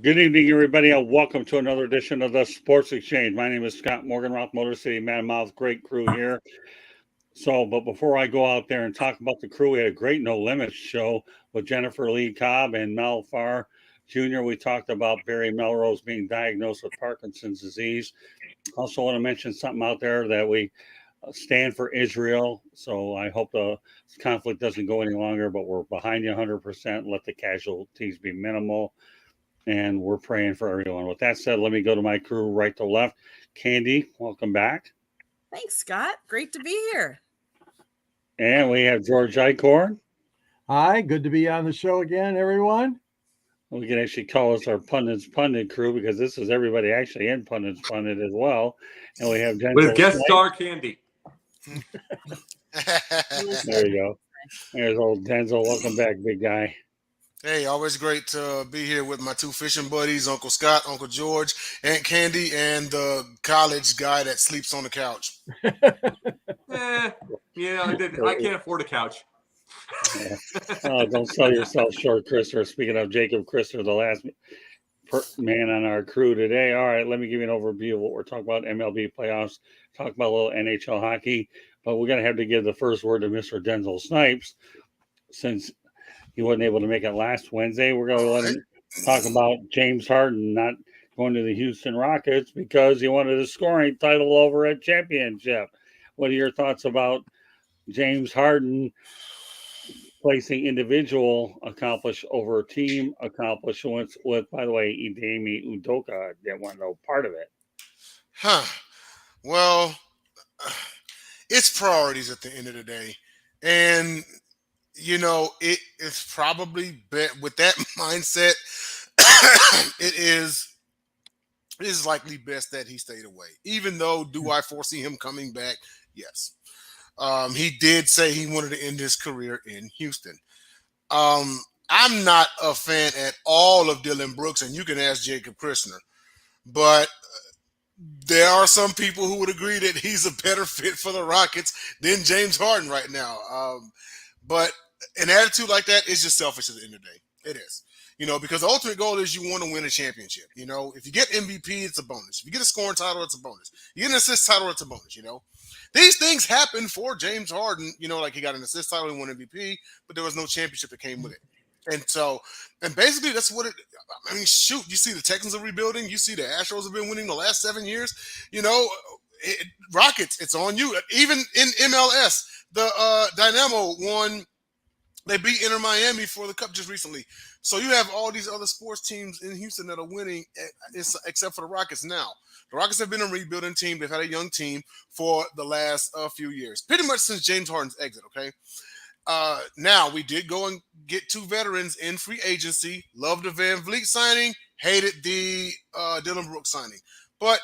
Good evening, everybody, and welcome to another edition of the Sports Exchange. My name is Scott Morganroth, Motor City Mouth. Great crew here. But before I go out there and talk about the crew, we had a great No Limits show with Jennifer Lee Cobb and Mel Farr Jr. We talked about Barry Melrose being diagnosed with Parkinson's disease. Also want to mention something out there that we stand for Israel. So I hope the conflict doesn't go any longer, but we're behind you 100%. Let the casualties be minimal. And we're praying for everyone. With that said, let me go to my crew right to left. Candy, welcome back. Thanks, Scott. Great to be here. And we have George Icorn. Hi, good to be on the show again, everyone. We can actually call us our Pundit crew because this is everybody actually in Pundit as well. And we have Denzel with guest star Candy. There you go. There's old Denzel. Welcome back, big guy. Hey, always great to be here with my two fishing buddies, Uncle Scott, Uncle George, Aunt Candy, and the college guy that sleeps on the couch. I can't afford a couch. Yeah. Oh, don't sell yourself short, Christopher. Speaking of Jacob Christopher, the last man on our crew today. All right, let me give you an overview of what we're talking about. MLB playoffs, talk about a little NHL hockey, but we're going to have to give the first word to Mr. Denzel Snipes since he wasn't able to make it last Wednesday. We're going to let him talk about James Harden not going to the Houston Rockets because he wanted a scoring title over at championship. What are your thoughts about James Harden placing individual accomplishment over team accomplishments with, by the way, Ime Udoka didn't want no part of it? Well, it's priorities at the end of the day. And it's probably with that mindset, it is likely best that he stayed away. Even though, do I foresee him coming back? Yes. He did say he wanted to end his career in Houston. I'm not a fan at all of Dylan Brooks, and you can ask Jacob Christner. But there are some people who would agree that he's a better fit for the Rockets than James Harden right now. But an attitude like that is just selfish at the end of the day. It is. Because the ultimate goal is you want to win a championship. If you get MVP, it's a bonus. If you get a scoring title, it's a bonus. You get an assist title, it's a bonus, These things happen for James Harden, like he got an assist title, he won MVP, but there was no championship that came with it. And basically that's what you see the Texans are rebuilding. You see the Astros have been winning the last 7 years. Rockets, it's on you. Even in MLS, the Dynamo won. They beat Inter Miami for the Cup just recently. So you have all these other sports teams in Houston that are winning, except for the Rockets now. The Rockets have been a rebuilding team. They've had a young team for the last few years, pretty much since James Harden's exit, okay? Now, we did go and get two veterans in free agency. Loved the Van Vliet signing, hated the Dylan Brooks signing. But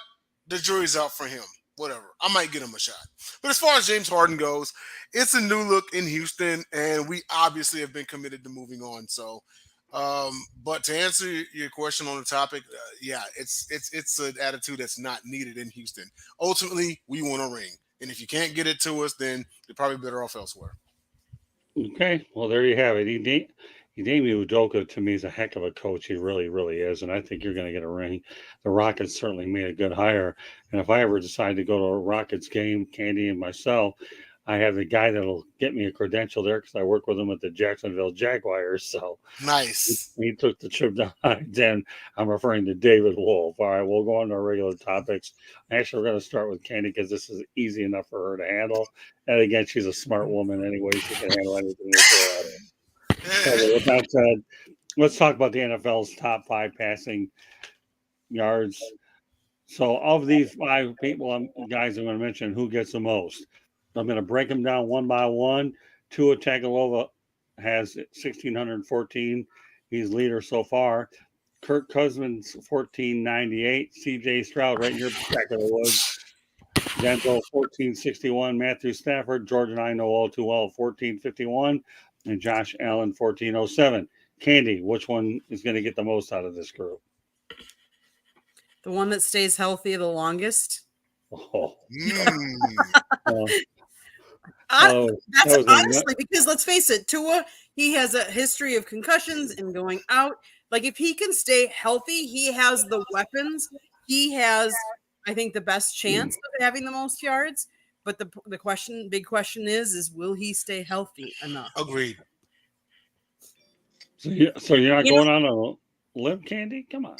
the jury's out for him. Whatever. I might get him a shot. But as far as James Harden goes, it's a new look in Houston, and we obviously have been committed to moving on. So, but to answer your question on the topic, it's an attitude that's not needed in Houston. Ultimately, we want a ring. And if you can't get it to us, then you're probably better off elsewhere. Okay. Well, there you have it. Ime Udoka, to me, is a heck of a coach. He really, really is. And I think you're going to get a ring. The Rockets certainly made a good hire. And if I ever decide to go to a Rockets game, Candy and myself, I have the guy that'll get me a credential there because I work with him at the Jacksonville Jaguars. So nice. He took the trip down. Then I'm referring to David Wolf. All right, we'll go on to our regular topics. Actually, we're going to start with Candy because this is easy enough for her to handle. And again, she's a smart woman anyway. She can handle anything you throw at her. So with that said, let's talk about the NFL's top 5 passing yards. So of these 5 people, guys, I'm going to mention who gets the most. I'm going to break them down one by one. Tua Tagovailoa has 1,614. He's leader so far. Kirk Cousins, 1,498. C.J. Stroud, right in your back of the woods. Denzel, 1,461. Matthew Stafford, George and I know all too well, 1,451. And Josh Allen, 1,407. Candy, which one is going to get the most out of this group? The one that stays healthy the longest. Oh. That's honestly because let's face it, Tua, he has a history of concussions and going out. Like if he can stay healthy, he has the weapons. He has, I think, the best chance of having the most yards. But the big question is will he stay healthy enough? Agreed. So you're not You going on a limb, Candy? Come on.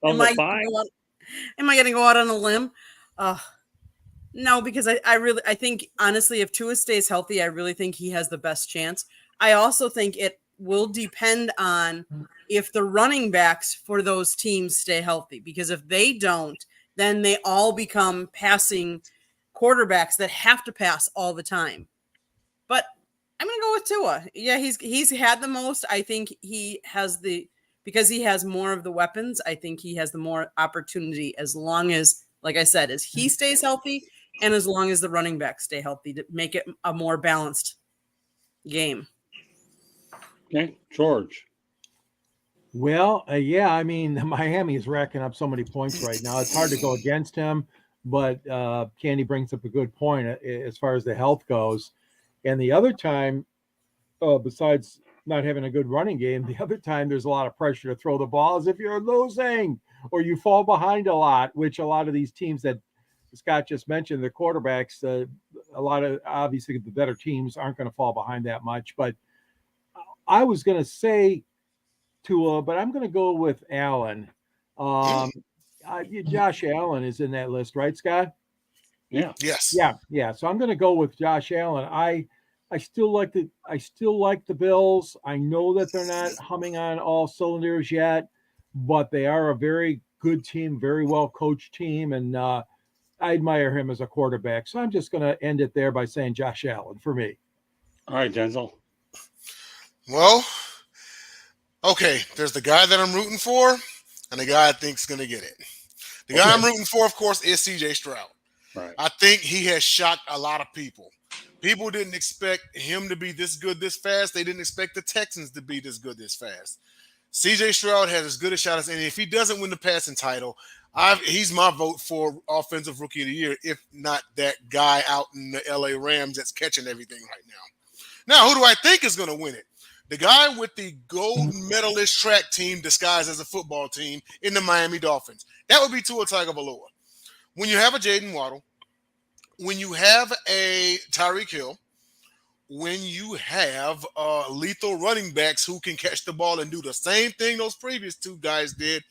Of Am the I five? going to go out on a limb? No, because I think honestly, if Tua stays healthy, I really think he has the best chance. I also think it will depend on if the running backs for those teams stay healthy, because if they don't, then they all become passing quarterbacks that have to pass all the time. But I'm going to go with Tua. Yeah, he's had the most. I think he has because he has more of the weapons, I think he has the more opportunity as long as, like I said, as he stays healthy and as long as the running backs stay healthy to make it a more balanced game. Okay, George. Well, yeah, I mean, Miami is racking up so many points right now. It's hard to go against him, but Candy brings up a good point as far as the health goes. And the other time, besides not having a good running game, the other time there's a lot of pressure to throw the ball as if you're losing or you fall behind a lot, which a lot of these teams that Scott just mentioned, the quarterbacks, a lot of obviously the better teams aren't going to fall behind that much. But I was going to say Tua, but I'm going to go with Allen. Josh Allen is in that list, right, Scott? Yeah. Yes. Yeah. So I'm going to go with Josh Allen. I still like the Bills. I know that they're not humming on all cylinders yet, but they are a very good team, very well coached team, and I admire him as a quarterback. So I'm just going to end it there by saying Josh Allen for me. All right, Denzel. Well, okay. There's the guy that I'm rooting for, and the guy I think's going to get it. The guy I'm rooting for, of course, is C.J. Stroud. Right. I think he has shocked a lot of people. People didn't expect him to be this good this fast. They didn't expect the Texans to be this good this fast. C.J. Stroud has as good a shot as any. If he doesn't win the passing title, he's my vote for Offensive Rookie of the Year, if not that guy out in the L.A. Rams that's catching everything right now. Now, who do I think is going to win it? The guy with the gold medalist track team disguised as a football team in the Miami Dolphins. That would be Tua Tagovailoa. When you have a Jaden Waddle, when you have a Tyreek Hill, when you have lethal running backs who can catch the ball and do the same thing those previous two guys did,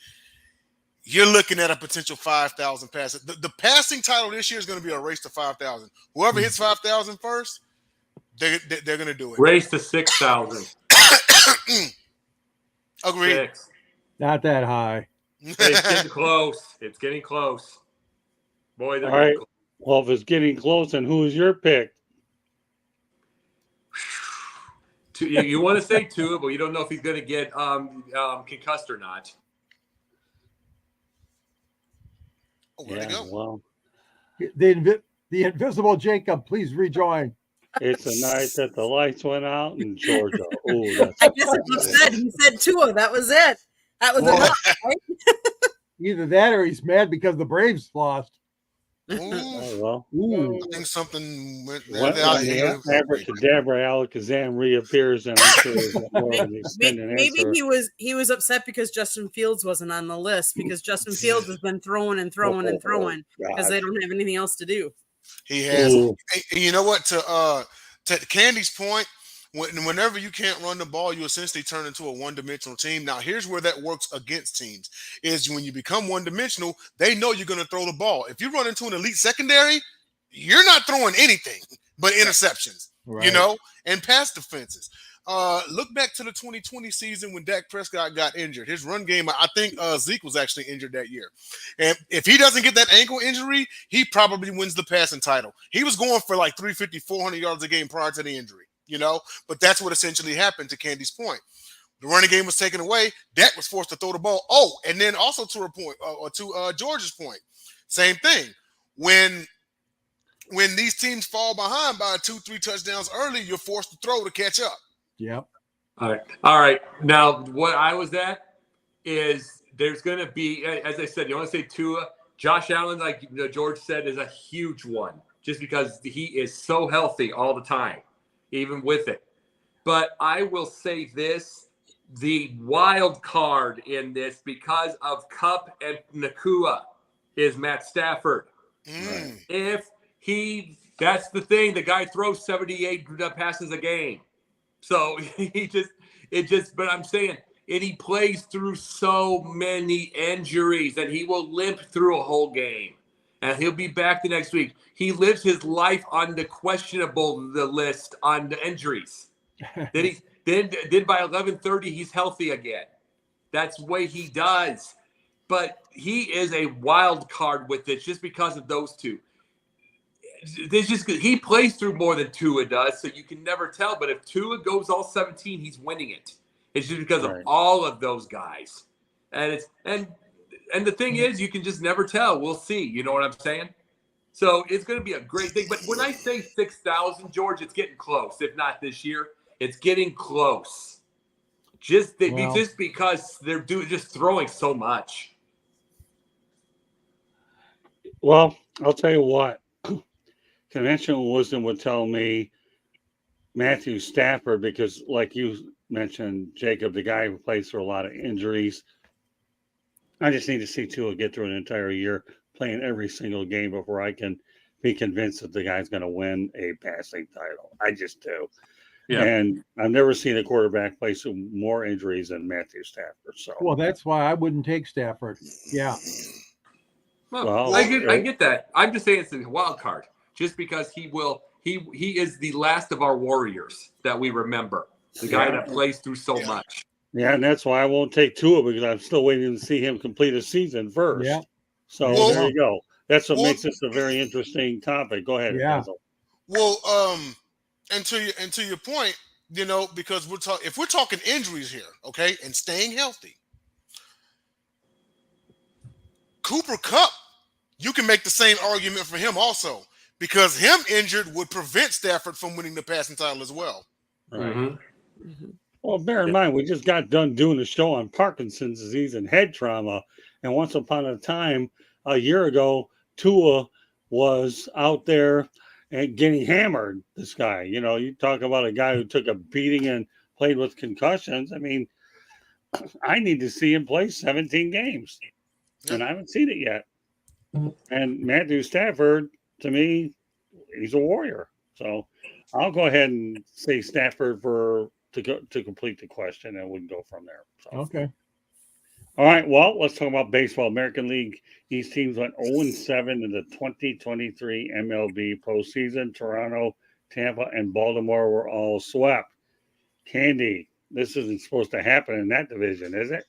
you're looking at a potential 5,000 passes. The passing title this year is going to be a race to 5,000. Whoever hits 5,000 first, they're going to do it. Race to 6,000. Agreed. 6. Not that high. It's getting close. It's getting close. Boy, they're All right. getting close. Well, if it's getting close, then who's your pick? You want to say Tua, but you don't know if he's going to get concussed or not. Oh, where'd it go? Well, The invisible Jacob, please rejoin. it's a night that the lights went out in Georgia. Oh, that's I guess he said Tua. That was it. That was enough. Right? Either that or he's mad because the Braves lost. Ooh, oh, well. Ooh. I think something went When out the here. abracadabra Alakazam reappears, and I'm sure there's more of an extended Maybe answer. he was upset because Justin Fields wasn't on the list, because Justin Fields has been throwing and throwing and throwing because they don't have anything else to do. He has. Ooh. And you know what? To Candy's point, whenever you can't run the ball, you essentially turn into a one-dimensional team. Now, here's where that works against teams: is when you become one-dimensional, they know you're going to throw the ball. If you run into an elite secondary, you're not throwing anything but interceptions, Right. you know, and pass defenses. Look back to the 2020 season when Dak Prescott got injured. His run game, I think Zeke was actually injured that year. And if he doesn't get that ankle injury, he probably wins the passing title. He was going for like 350, 400 yards a game prior to the injury, you know, but that's what essentially happened, to Candy's point. The running game was taken away. Dak was forced to throw the ball. Oh, and then also to a point, or to George's point, same thing. When these teams fall behind by 2-3 touchdowns early, you're forced to throw to catch up. Yep. All right. Now, what I was at is there's going to be, as I said, you want to say Tua. Josh Allen, like George said, is a huge one just because he is so healthy all the time, even with it. But I will say this, the wild card in this because of Cup and Nakua is Matt Stafford. Mm. If that's the thing, the guy throws 78 passes a game. So but I'm saying, and he plays through so many injuries that he will limp through a whole game. And he'll be back the next week. He lives his life on the the list on the injuries. Then by 11:30, he's healthy again. That's the way he does. But he is a wild card with it just because of those two. He plays through more than Tua does, so you can never tell. But if Tua goes all 17, he's winning it. It's just because of all of those guys. And the thing is, you can just never tell. We'll see. You know what I'm saying? So it's going to be a great thing. But when I say 6,000, George, it's getting close. If not this year, it's getting close. Just because they're just throwing so much. Well, I'll tell you what. Conventional wisdom would tell me Matthew Stafford, because like you mentioned, Jacob, the guy who plays through a lot of injuries. I just need to see Tua get through an entire year playing every single game before I can be convinced that the guy's going to win a passing title. I just do. Yeah. And I've never seen a quarterback play through more injuries than Matthew Stafford. So, well, that's why I wouldn't take Stafford. Yeah. Well, I get that. I'm just saying it's a wild card. Just because he is the last of our warriors that we remember. The guy that plays through so much. Yeah, and that's why I won't take Tua, because I'm still waiting to see him complete a season first. Yeah. So there you go. That's what makes this a very interesting topic. Go ahead. Yeah. Basil. Well, and to your point, because if we're talking injuries here, okay, and staying healthy, Cooper Kupp, you can make the same argument for him also. Because him injured would prevent Stafford from winning the passing title as well. Right. Mm-hmm. Well, bear in mind, we just got done doing a show on Parkinson's disease and head trauma. And once upon a time, a year ago, Tua was out there and getting hammered, this guy. You talk about a guy who took a beating and played with concussions. I mean, I need to see him play 17 games. And I haven't seen it yet. And Matthew Stafford, to me, he's a warrior. So I'll go ahead and say Stafford to complete the question, and we can go from there. So. Okay. All right. Well, let's talk about baseball. American League East teams went 0-7 in the 2023 MLB postseason. Toronto, Tampa, and Baltimore were all swept. Candy, this isn't supposed to happen in that division, is it?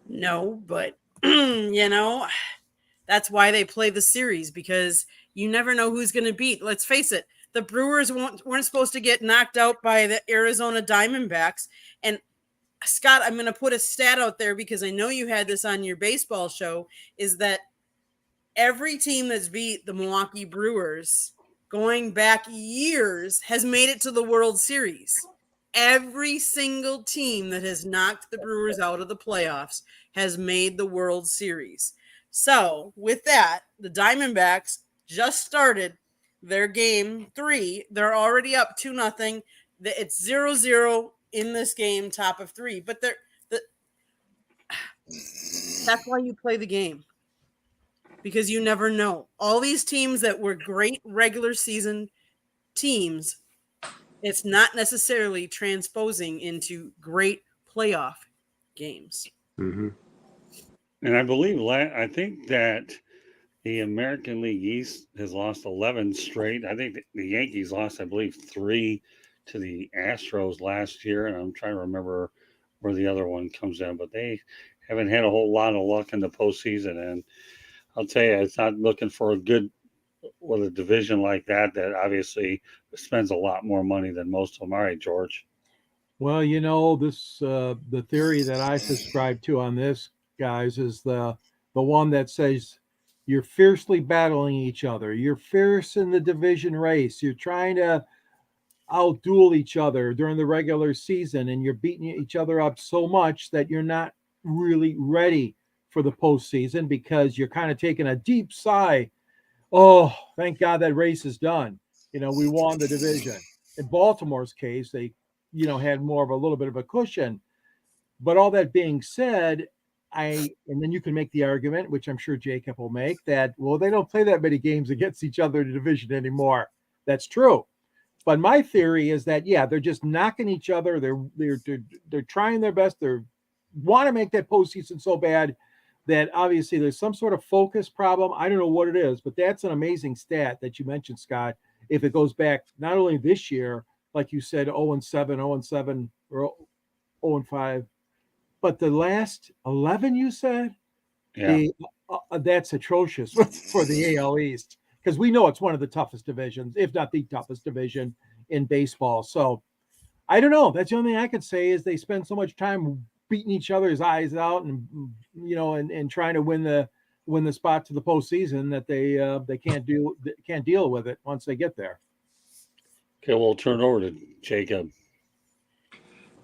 No, but that's why they play the series, because you never know who's going to beat. Let's face it, the Brewers weren't supposed to get knocked out by the Arizona Diamondbacks. And Scott, I'm going to put a stat out there because I know you had this on your baseball show, is that every team that's beat the Milwaukee Brewers going back years has made it to the World Series. Every single team that has knocked the Brewers out of the playoffs has made the World Series. So with that, the Diamondbacks just started their game 3. They're already up 2-0. It's 0-0 in this game, top of 3. But that's why you play the game, because you never know. All these teams that were great regular season teams, it's not necessarily transposing into great playoff games. Mm-hmm. And I think that the American League East has lost 11 straight. I think the Yankees lost, I believe, 3 to the Astros last year. And I'm trying to remember where the other one comes in. But they haven't had a whole lot of luck in the postseason. And I'll tell you, it's not looking for a division like that obviously spends a lot more money than most of them. All right, George. Well, this the theory that I subscribe to on this, guys, is the one that says you're fiercely battling each other. You're fierce in the division race. You're trying to outduel each other during the regular season, and you're beating each other up so much that you're not really ready for the postseason, because you're kind of taking a deep sigh. Oh, thank God that race is done. We won the division. In Baltimore's case, they had more of a little bit of a cushion. But all that being said, and then you can make the argument, which I'm sure Jacob will make, that, well, they don't play that many games against each other in the division anymore. That's true. But my theory is that, yeah, they're just knocking each other. They're trying their best. They want to make that postseason so bad that obviously there's some sort of focus problem. I don't know what it is, but that's an amazing stat that you mentioned, Scott. If it goes back not only this year, like you said, 0-7, 0-7, or 0-5, but the last 11, you said, Yeah. that's atrocious for the AL East, because we know it's one of the toughest divisions, if not the toughest division in baseball. So I don't know. That's the only thing I could say is they spend so much time beating each other's eyes out and and trying to win the spot to the postseason that they can't deal with it once they get there. Okay, we'll turn over to Jacob.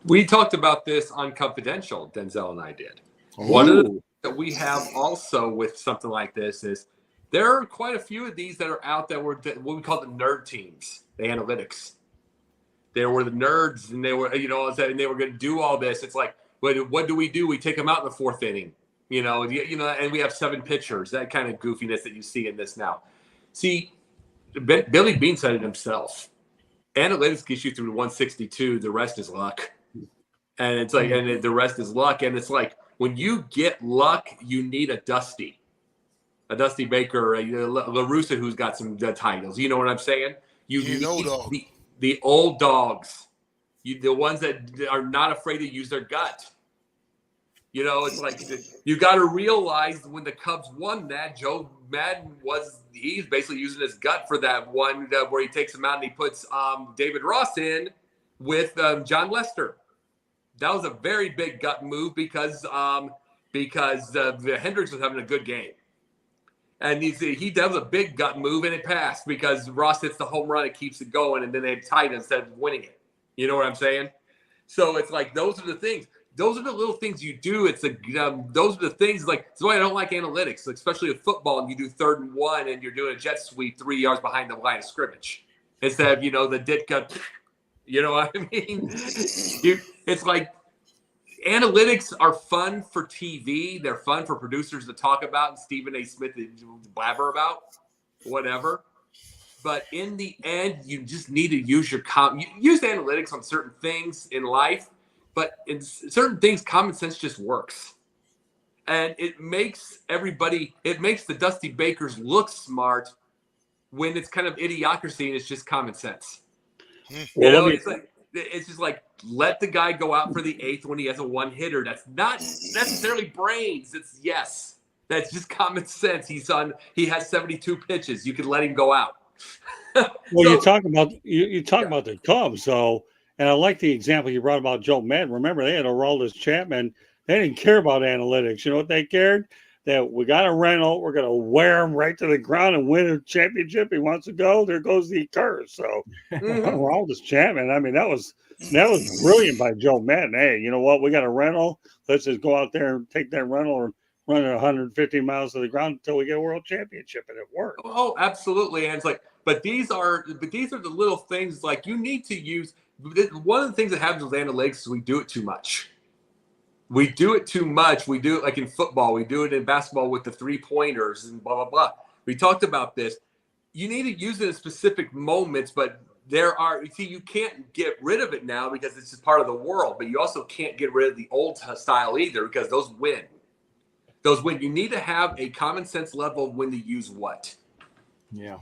We talked about this on Confidential, Denzel and I did. One of the things that we have also with something like this is there are quite a few of these that are out that were what we call the nerd teams, the analytics. They were the nerds, and they were, and they were going to do all this. It's like, what do? We take them out in the fourth inning, and we have 7 pitchers, that kind of goofiness that you see in this now. See, Billy Beane said it himself. Analytics gets you through to 162. The rest is luck. And it's like, and the rest is luck. And it's like, when you get luck, you need a Dusty Baker, La Russa, who's got some titles. You know what I'm saying? You need the old dogs, the ones that are not afraid to use their gut. It's like you got to realize when the Cubs won that, Joe Madden he's basically using his gut for that one where he takes him out and he puts David Ross in with John Lester. That was a very big gut move because Hendricks was having a good game. And he does a big gut move, and it passed because Ross hits the home run, it keeps it going, and then they tied instead of winning it. You know what I'm saying? So it's like those are the things. Those are the little things you do. It's those are the things that's why I don't like analytics, especially with football. And you do 3rd and 1, and you're doing a jet sweep 3 yards behind the line of scrimmage instead of the Ditka. You know what I mean? It's like analytics are fun for TV. They're fun for producers to talk about and Stephen A. Smith to blabber about, whatever. But in the end, you just need to use your use analytics on certain things in life. But in certain things, common sense just works. And it makes the Dusty Bakers look smart when it's kind of idiocracy and it's just common sense. Well, It's just like, let the guy go out for the 8th when he has a 1-hitter. That's not necessarily brains. That's just common sense. He has 72 pitches. You can let him go out. Well, you talk about the Cubs, so, and I like the example you brought about Joe Madden. Remember, they had Aroldis Chapman. They didn't care about analytics. You know what they cared? That we got a rental. We're going to wear him right to the ground and win a championship. He wants to go. There goes the curse. So, Aroldis Chapman. I mean, that was brilliant by Joe Madden. Hey, you know what? We got a rental. Let's just go out there and take that rental and run it 150 miles to the ground until we get a world championship, and it worked. Oh, absolutely. And it's like, but these are the little things like you need to use. One of the things that happens with analytics is we do it too much. We do it too much. We do it like in football. We do it in basketball with the 3-pointers and blah, blah, blah. We talked about this. You need to use it in specific moments, but you can't get rid of it now because it's just part of the world, but you also can't get rid of the old style either because those win. You need to have a common sense level of when to use what. Yeah.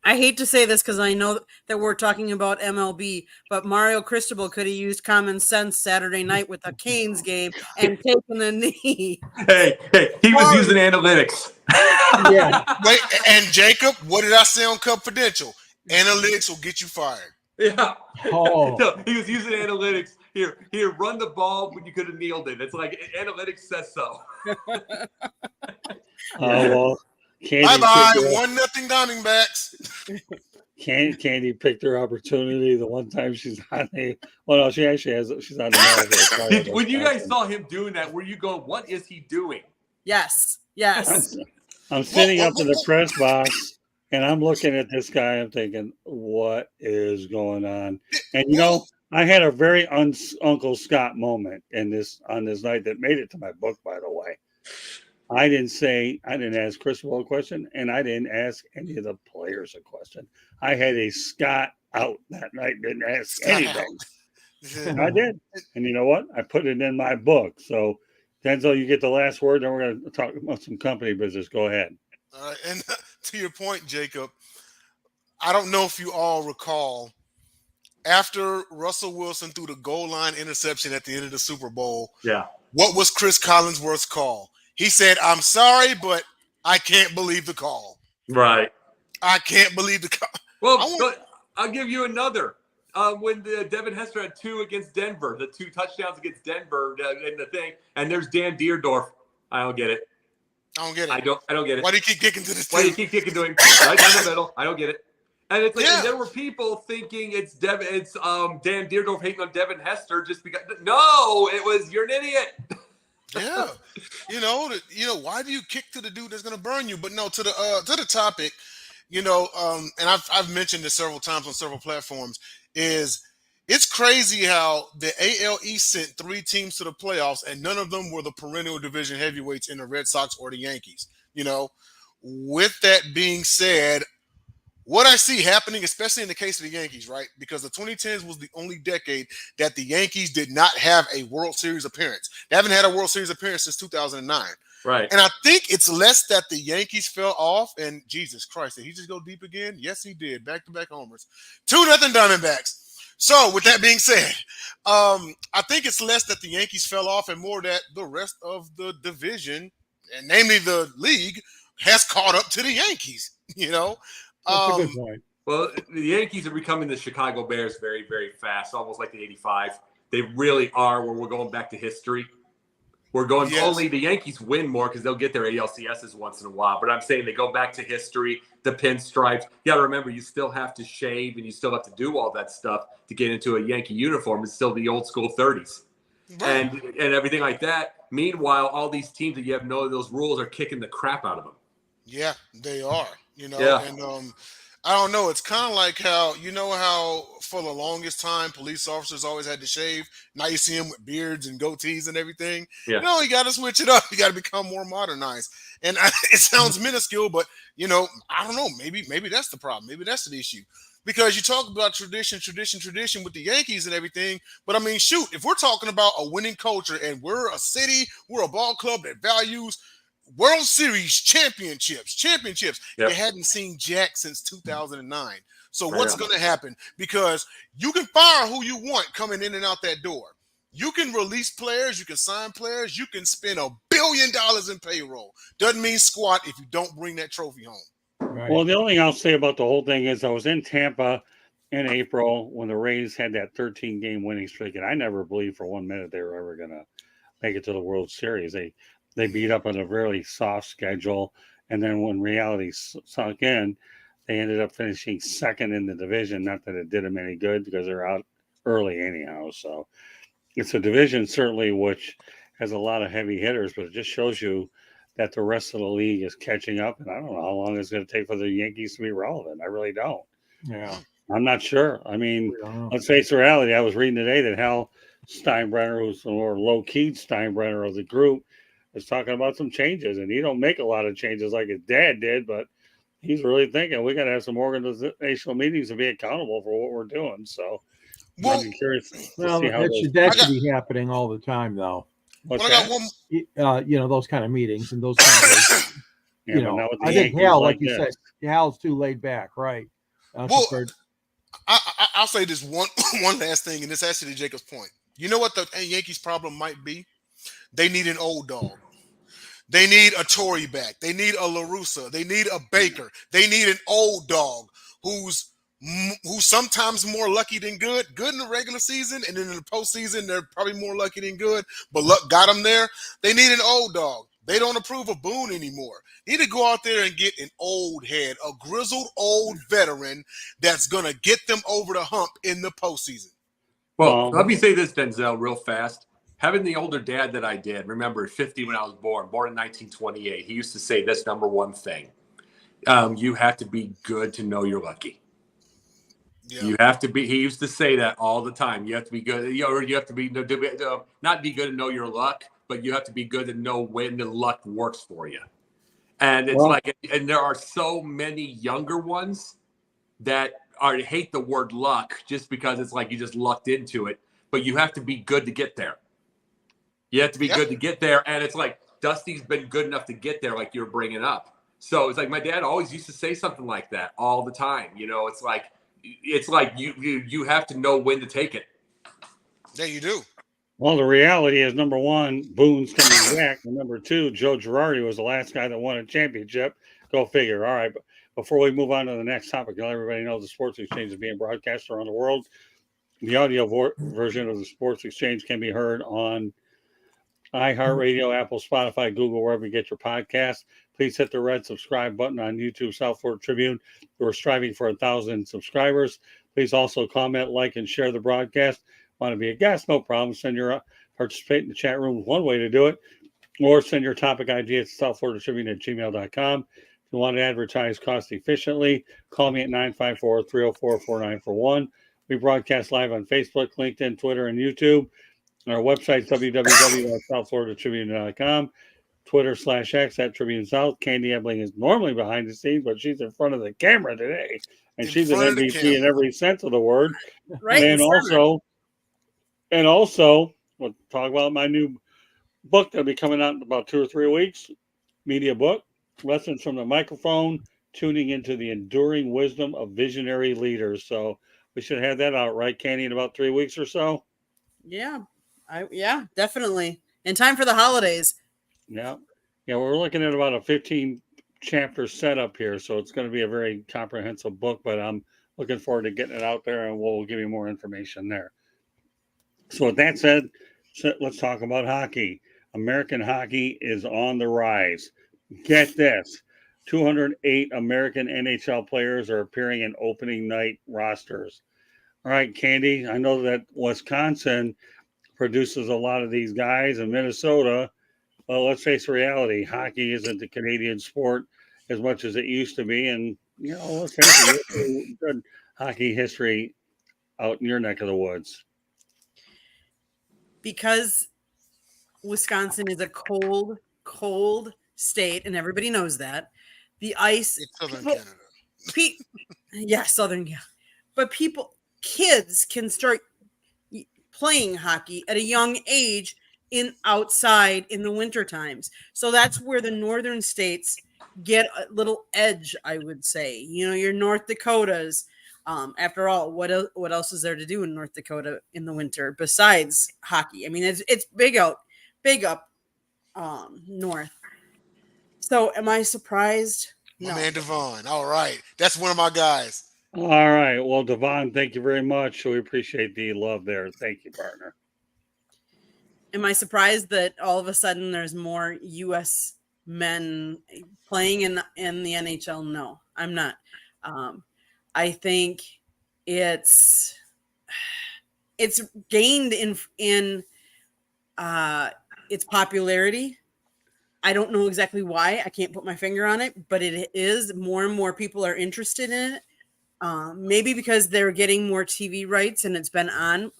I hate to say this because I know that we're talking about MLB, but Mario Cristobal could have used common sense Saturday night with the Canes game and taken a knee. Hey, he was using analytics. Yeah. Wait, and Jacob, what did I say on Confidential? Analytics will get you fired. Yeah. Oh. No, he was using analytics. Here, run the ball when you could have kneeled it. It's like analytics says so. Well, Bye-bye. 1-0 Diamondbacks. Candy picked her opportunity the one time she's on she actually she's on the When you guys saw him doing that, were you going, what is he doing? Yes. I'm sitting up in the press box and I'm looking at this guy. I'm thinking, what is going on? And I had a very Uncle Scott moment on this night that made it to my book, by the way. I didn't ask Cristobal a question, and I didn't ask any of the players a question. I had a Scott out that night, didn't ask anybody. And I did. And you know what? I put it in my book. So, Denzel, you get the last word, then we're going to talk about some company business. Go ahead. And to your point, Jacob, I don't know if you all recall, after Russell Wilson threw the goal line interception at the end of the Super Bowl, Yeah. what was Chris Collinsworth's call? He said, "I'm sorry, but I can't believe the call. Right. I can't believe the call." Well, but I'll give you another. When Devin Hester had 2 against Denver, the 2 touchdowns against Denver in the thing, and there's Dan Deerdorf. I don't get it. I don't get it. I don't get it. Why do you keep kicking to this Why do you team? keep kicking to him right down the middle? I don't get it. And it's like, Yeah. and there were people thinking it's Dan Deerdorf hating on Devin Hester just because. No, it was you're an idiot. Yeah, why do you kick to the dude that's going to burn you? But no, to the topic, and I've mentioned this several times on several platforms. It's crazy how the AL East sent 3 teams to the playoffs, and none of them were the perennial division heavyweights in the Red Sox or the Yankees. With that being said, what I see happening, especially in the case of the Yankees, right? Because the 2010s was the only decade that the Yankees did not have a World Series appearance. They haven't had a World Series appearance since 2009. Right. And I think it's less that the Yankees fell off. And Jesus Christ, did he just go deep again? Yes, he did. Back-to-back homers. 2-0 Diamondbacks. So with that being said, I think it's less that the Yankees fell off and more that the rest of the division, and namely the league, has caught up to the Yankees, That's a good point. Well, the Yankees are becoming the Chicago Bears very, very fast, almost like the 85. They really are, where we're going back to history. We're going only the Yankees win more because they'll get their ALCSs once in a while. But I'm saying they go back to history, the pinstripes. You got to remember, you still have to shave and you still have to do all that stuff to get into a Yankee uniform. It's still the old school 30s. Right. And everything like that. Meanwhile, all these teams that you have no of those rules are kicking the crap out of them. Yeah, they are, Yeah. And I don't know. It's kind of like how for the longest time police officers always had to shave. Now you see them with beards and goatees and everything. Yeah. You got to switch it up. You got to become more modernized. And it sounds minuscule, but I don't know. Maybe that's the problem. Maybe that's the issue. Because you talk about tradition with the Yankees and everything. But I mean, shoot, if we're talking about a winning culture and we're a city, we're a ball club that values World Series championships. Yep. You hadn't seen Jack since 2009. So what's going to happen? Because you can fire who you want coming in and out that door. You can release players. You can sign players. You can spend $1 billion in payroll. Doesn't mean squat if you don't bring that trophy home. Right. Well, the only thing I'll say about the whole thing is I was in Tampa in April when the Rays had that 13-game winning streak, and I never believed for 1 minute they were ever going to make it to the World Series. They beat up on a very soft schedule, and then when reality sunk in, they ended up finishing second in the division. Not that it did them any good because they're out early anyhow. So it's a division certainly which has a lot of heavy hitters, but it just shows you that the rest of the league is catching up. And I don't know how long it's going to take for the Yankees to be relevant. I really don't. Yeah. I'm not sure. I mean, let's face the reality. I was reading today that Hal Steinbrenner, who's the more low-key Steinbrenner of the group, is talking about some changes, and he don't make a lot of changes like his dad did, but he's really thinking we got to have some organizational meetings to be accountable for what we're doing. So I'm curious to see how that should be happening all the time, though. What's that? Those kind of meetings and those kind of Yeah, I think Hal, like you said, Hal's too laid back, right? I'll say this one last thing, and this actually to Jacob's point. You know what the Yankees' problem might be? They need an old dog. They need a Torrey back. They need a La Russa. They need a Baker. They need an old dog who's sometimes more lucky than good. Good in the regular season, and then in the postseason, they're probably more lucky than good. But luck got them there. They need an old dog. They don't approve of Boone anymore. They need to go out there and get an old head, a grizzled old veteran that's going to get them over the hump in the postseason. Well, let me say this, Denzel, real fast. Having the older dad that I did, remember, 50 when I was born in 1928, he used to say this number one thing. You have to be good to know you're lucky. Yeah. You have to be. He used to say that all the time. You have to be good. Or you have to be not be good to know your luck, but you have to be good to know when the luck works for you. And it's and there are so many younger ones that hate the word luck just because it's like you just lucked into it. But you have to be good to get there. You have to be good to get there. And it's like Dusty's been good enough to get there, like you're bringing up. So it's like my dad always used to say something like that all the time. It's like you have to know when to take it. Yeah, you do. Well, the reality is, number one, Boone's coming back. And number two, Joe Girardi was the last guy that won a championship. Go figure. All right. But before we move on to the next topic, everybody knows the Sports Exchange is being broadcast around the world. The audio version of the Sports Exchange can be heard on iHeartRadio, Apple, Spotify, Google, wherever you get your podcast. Please hit the red subscribe button on YouTube South Florida Tribune. We're striving for 1,000 subscribers. Please also comment, like, and share the broadcast. Want to be a guest? No problem. Participate in the chat room. One way to do it. Or send your topic idea to southfloridatribune@gmail.com. If you want to advertise cost efficiently, call me at 954-304-4941. We broadcast live on Facebook, LinkedIn, Twitter, and YouTube. Our website, www.southfloridatribune.com. Twitter/X @Tribune South. Candy Ebling is normally behind the scenes, but she's in front of the camera today. And she's an MVP in every sense of the word. Right. And also, we'll talk about my new book that'll be coming out in about 2 or 3 weeks. Media book, Lessons from the Microphone, Tuning into the Enduring Wisdom of Visionary Leaders. So we should have that out, right, Candy, in about 3 weeks or so? Yeah. Definitely. In time for the holidays. Yeah. We're looking at about a 15 chapter setup here, so it's going to be a very comprehensive book, but I'm looking forward to getting it out there, and we'll give you more information there. So with that said, let's talk about hockey. American hockey is on the rise. Get this. 208 American NHL players are appearing in opening night rosters. All right, Candy, I know that Wisconsin produces a lot of these guys, and Minnesota. Well, let's face reality. Hockey isn't the Canadian sport as much as it used to be. And, let's face it, good hockey history out in your neck of the woods. Because Wisconsin is a cold, cold state, and everybody knows that. The ice. It's Southern Canada. Southern, yeah. But kids can start playing hockey at a young age outside in the winter times. So that's where the northern states get a little edge, I would say. Your North Dakotas. After all, what else is there to do in North Dakota in the winter besides hockey? I mean, it's big up north. So am I surprised? No. My man Devon. All right. That's one of my guys. All right. Well, Devon, thank you very much. We appreciate the love there. Thank you, partner. Am I surprised that all of a sudden there's more U.S. men playing in the NHL? No, I'm not. I think it's gained in its popularity. I don't know exactly why. I can't put my finger on it, but it is more and more people are interested in it. Maybe because they're getting more TV rights and it's been on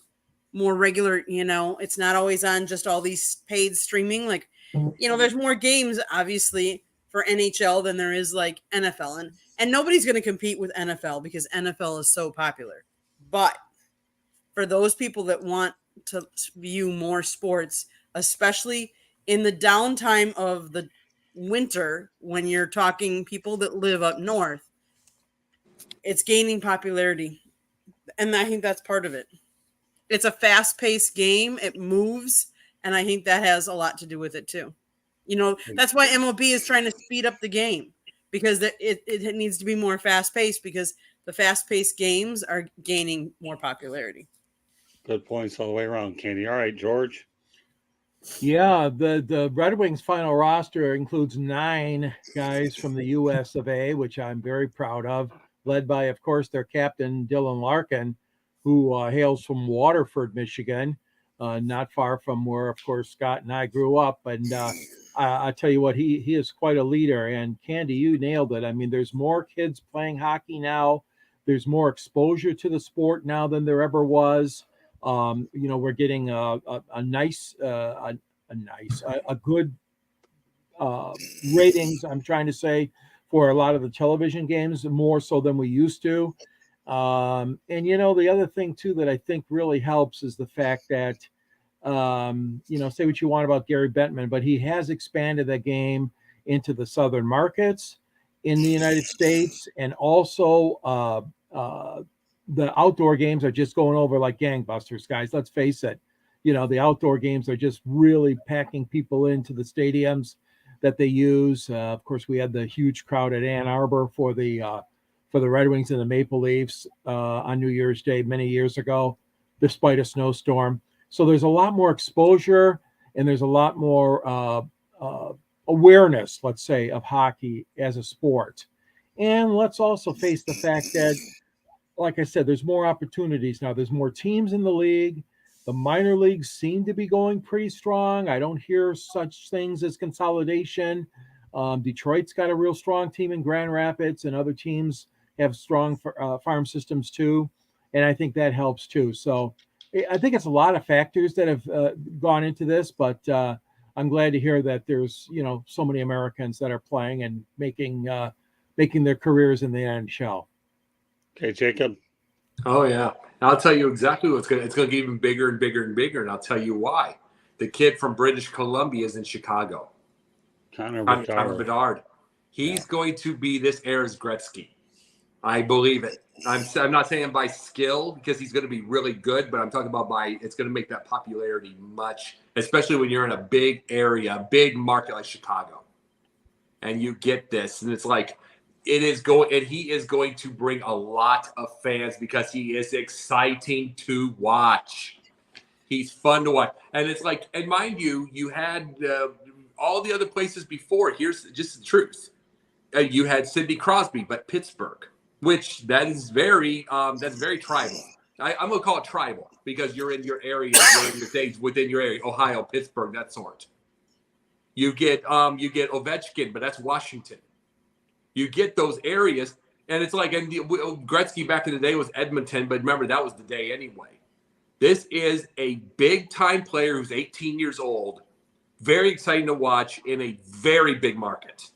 more regular, it's not always on just all these paid streaming. Like, there's more games obviously for NHL than there is like NFL, and nobody's going to compete with NFL because NFL is so popular. But for those people that want to view more sports, especially in the downtime of the winter, when you're talking people that live up north, it's gaining popularity. And I think that's part of it. It's a fast-paced game. It moves. And I think that has a lot to do with it too. That's why MLB is trying to speed up the game, because it needs to be more fast-paced, because the fast-paced games are gaining more popularity. Good points all the way around, Candy. All right, George. Yeah, the Red Wings final roster includes 9 guys from the US of A, which I'm very proud of, led by, of course, their captain, Dylan Larkin, who hails from Waterford, Michigan, not far from where, of course, Scott and I grew up. And I tell you what, he is quite a leader. And Candy, you nailed it. I mean, there's more kids playing hockey now There's more exposure to the sport now than there ever was. We're getting a good ratings, I'm trying to say, for a lot of the television games, more so than we used to. The other thing too that I think really helps is the fact that, say what you want about Gary Bettman, but he has expanded the game into the southern markets in the United States, and also the outdoor games are just going over like gangbusters, guys. Let's face it. The outdoor games are just really packing people into the stadiums that they use. Of course, we had the huge crowd at Ann Arbor for the Red Wings and the Maple Leafs on New Year's Day many years ago, despite a snowstorm. So there's a lot more exposure, and there's a lot more awareness, let's say, of hockey as a sport. And let's also face the fact that, like I said, there's more opportunities now. There's more teams in the league. The minor leagues seem to be going pretty strong. I don't hear such things as consolidation. Detroit's got a real strong team in Grand Rapids, and other teams have strong farm systems too. And I think that helps too. So I think it's a lot of factors that have gone into this, but I'm glad to hear that there's, so many Americans that are playing and making their careers in the NHL. Okay, Jacob. Oh yeah, I'll tell you exactly what's going. It's going to get even bigger and bigger and bigger, and I'll tell you why. The kid from British Columbia is in Chicago. Connor Bedard. He's going to be this era's Gretzky. I believe it. I'm not saying by skill, because he's going to be really good, but I'm talking about it's going to make that popularity much, especially when you're in a big area, a big market like Chicago, and you get this, and it's like. He is going to bring a lot of fans because he is exciting to watch. He's fun to watch. And it's like, and mind you, you had all the other places before. Here's just the truth. You had Sidney Crosby, but Pittsburgh, which that's very tribal. I'm going to call it tribal because you're in your area, you're in your states within your area, Ohio, Pittsburgh, that sort. You get Ovechkin, but that's Washington. You get those areas, and it's like, and Gretzky back in the day was Edmonton, but remember, that was the day anyway. This is a big-time player who's 18 years old, very exciting to watch in a very big market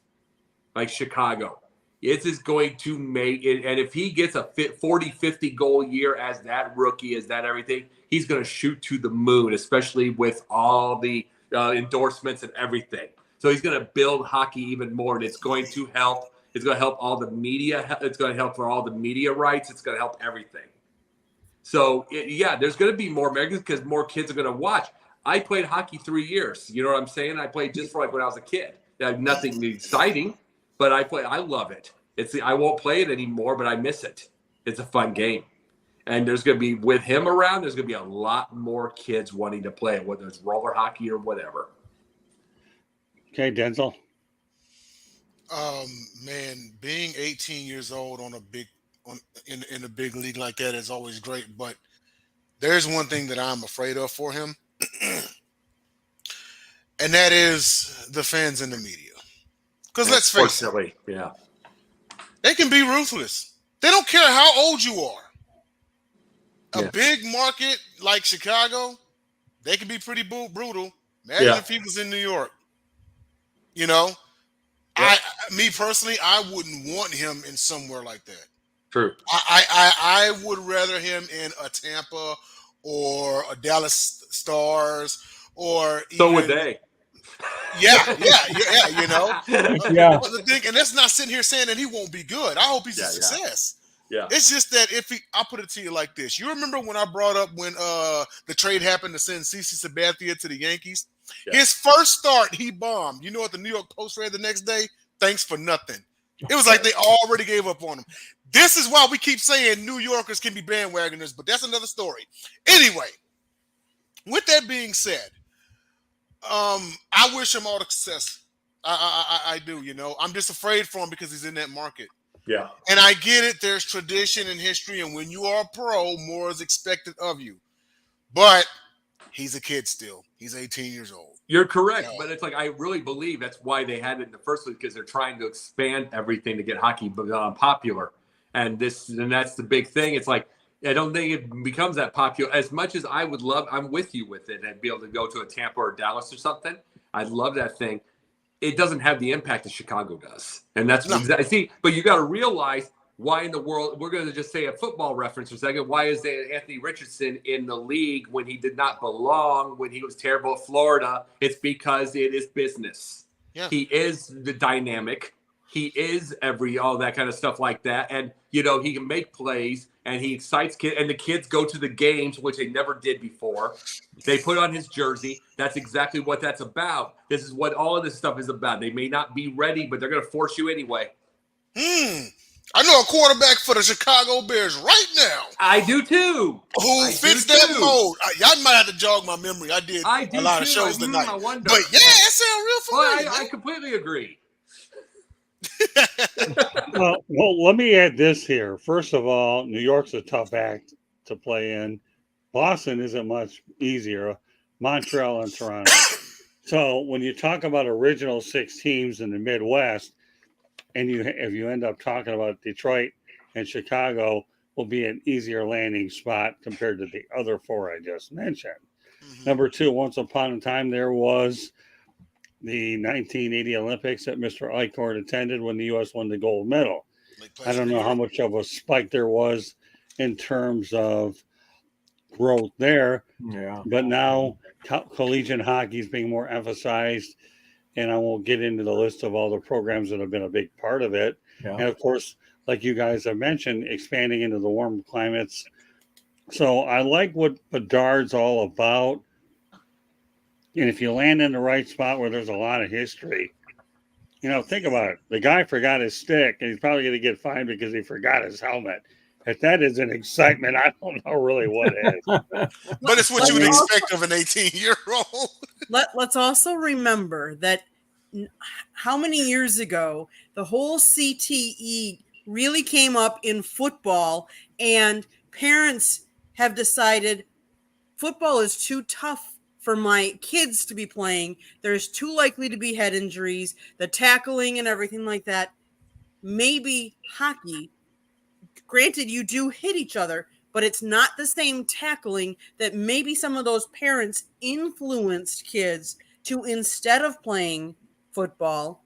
like Chicago. This is going to make it, and if he gets a 40, 50 goal year as that rookie, as that everything, he's going to shoot to the moon, especially with all the endorsements and everything. So he's going to build hockey even more, and it's going to help. It's going to help all the media. It's going to help for all the media rights. It's going to help everything. So, there's going to be more Americans because more kids are going to watch. I played hockey 3 years. You know what I'm saying? I played just for like when I was a kid. Nothing exciting, but I love it. I won't play it anymore, but I miss it. It's a fun game. And there's going to be, with him around, there's going to be a lot more kids wanting to play it, whether it's roller hockey or whatever. Okay, Denzel. Man, being 18 years old in a big league like that is always great, but there's one thing that I'm afraid of for him, and that is the fans and the media. Because let's face it, they can be ruthless. They don't care how old you are. A big market like Chicago, they can be pretty brutal. Imagine if he was in New York. Me personally, I wouldn't want him in somewhere like that. True. I would rather him in a Tampa or a Dallas Stars or so would they. Yeah. Yeah. But the thing, and that's not sitting here saying that he won't be good. I hope he's a success. Yeah. It's just that I'll put it to you like this. You remember when I brought up when the trade happened to send CeCe Sabathia to the Yankees? Yeah. His first start, he bombed. You know what the New York Post read the next day? Thanks for nothing. It was like they already gave up on him. This is why we keep saying New Yorkers can be bandwagoners, but that's another story. Anyway, with that being said, I wish him all the success. I do, I'm just afraid for him because he's in that market. Yeah. And I get it. There's tradition and history, and when you are a pro, more is expected of you. But he's a kid still. He's 18 years old. You're correct, but it's like I really believe that's why they had it in the first place, because they're trying to expand everything to get hockey popular. And that's the big thing. It's like, I don't think it becomes that popular as much as I would love. I'm with you with it and be able to go to a Tampa or Dallas or something. I'd love that thing. It doesn't have the impact that Chicago does. And that's exactly, see, but you got to realize why in the world, we're going to just say a football reference for a second. Why is Anthony Richardson in the league when he did not belong, when he was terrible at Florida? It's because it is business. Yeah. He is the dynamic. He is all that kind of stuff like that. And, he can make plays and he excites kids. And the kids go to the games, which they never did before. They put on his jersey. That's exactly what that's about. This is what all of this stuff is about. They may not be ready, but they're going to force you anyway. I know a quarterback for the Chicago Bears right now. I do too. Who fits that mold? Y'all might have to jog my memory. I did a lot of shows tonight. But yeah, it sounds real familiar. Well, I completely agree. well, let me add this here. First of all, New York's a tough act to play in. Boston isn't much easier. Montreal and Toronto. So when you talk about original 6 teams in the Midwest, and if you end up talking about Detroit and Chicago, will be an easier landing spot compared to the other 4 I just mentioned. Mm-hmm. Number 2, once upon a time, there was the 1980 Olympics that Mr. Eichhorn attended when the U.S. won the gold medal. I don't know how much of a spike there was in terms of growth there. Yeah. But now collegiate hockey is being more emphasized, and I won't get into the list of all the programs that have been a big part of it. Yeah. And of course, like you guys have mentioned, expanding into the warm climates. So I like what Bedard's all about. And if you land in the right spot where there's a lot of history, think about it. The guy forgot his stick, and he's probably going to get fined because he forgot his helmet. If that is an excitement, I don't know really what is. But it's what you would expect of an 18-year-old. Let's also remember that how many years ago the whole CTE really came up in football, and parents have decided football is too tough for my kids to be playing. There's too likely to be head injuries, the tackling and everything like that. Maybe hockey, granted, you do hit each other, but it's not the same tackling that maybe some of those parents influenced kids to, instead of playing football,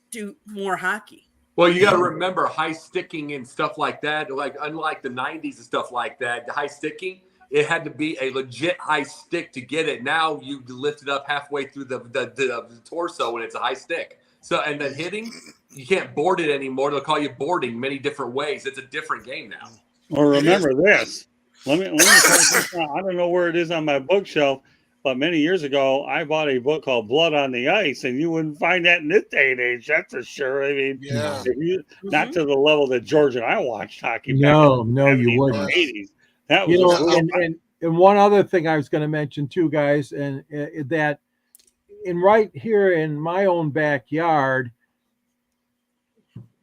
do more hockey. Well, you got to remember high sticking and stuff like that. Like, unlike the 90s and stuff like that, the high sticking, it had to be a legit high stick to get it. Now you lift it up halfway through the torso and it's a high stick. So, and then hitting, you can't board it anymore. They'll call you boarding many different ways. It's a different game now. Well, remember this. Let me this out. I don't know where it is on my bookshelf, but many years ago, I bought a book called Blood on the Ice, and you wouldn't find that in this day and age. That's for sure. I mean, not to the level that George and I watched hockey. No, you wouldn't. 80s. That was and one other thing I was going to mention too, guys, and that right here in my own backyard,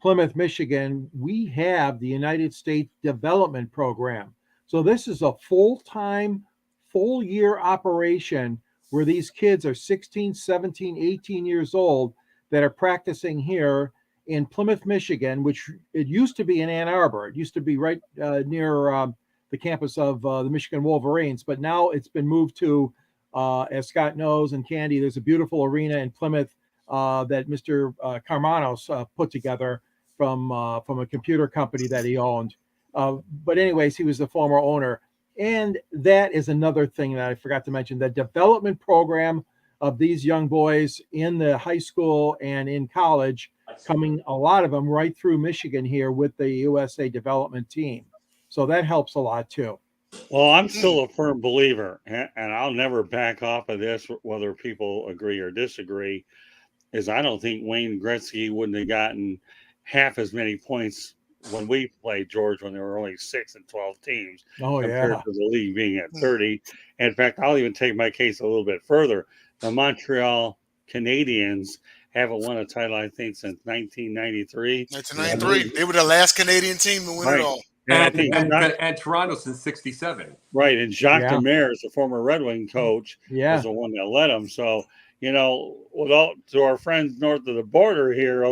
Plymouth, Michigan, we have the United States Development Program. So this is a full-time, full-year operation where these kids are 16, 17, 18 years old that are practicing here in Plymouth, Michigan, which it used to be in Ann Arbor. It used to be right near the campus of the Michigan Wolverines, but now it's been moved to, as Scott knows and Candy, there's a beautiful arena in Plymouth that Mr. Carmanos put together from a computer company that he owned. But anyways, he was the former owner. And that is another thing that I forgot to mention, the development program of these young boys in the high school and in college, coming, a lot of them right through Michigan here with the USA development team. So that helps a lot too. Well, I'm still a firm believer, and I'll never back off of this, whether people agree or disagree, is I don't think Wayne Gretzky wouldn't have gotten half as many points when we played, George, when there were only 6 and 12 teams compared to the league being at 30. In fact, I'll even take my case a little bit further. The Montreal Canadiens haven't won a title, I think, since 1993. 1993. They were the last Canadian team to win it all. And Toronto since 67. Right. And Jacques Demers, the former Red Wing coach, was the one that led them. So, to our friends north of the border here,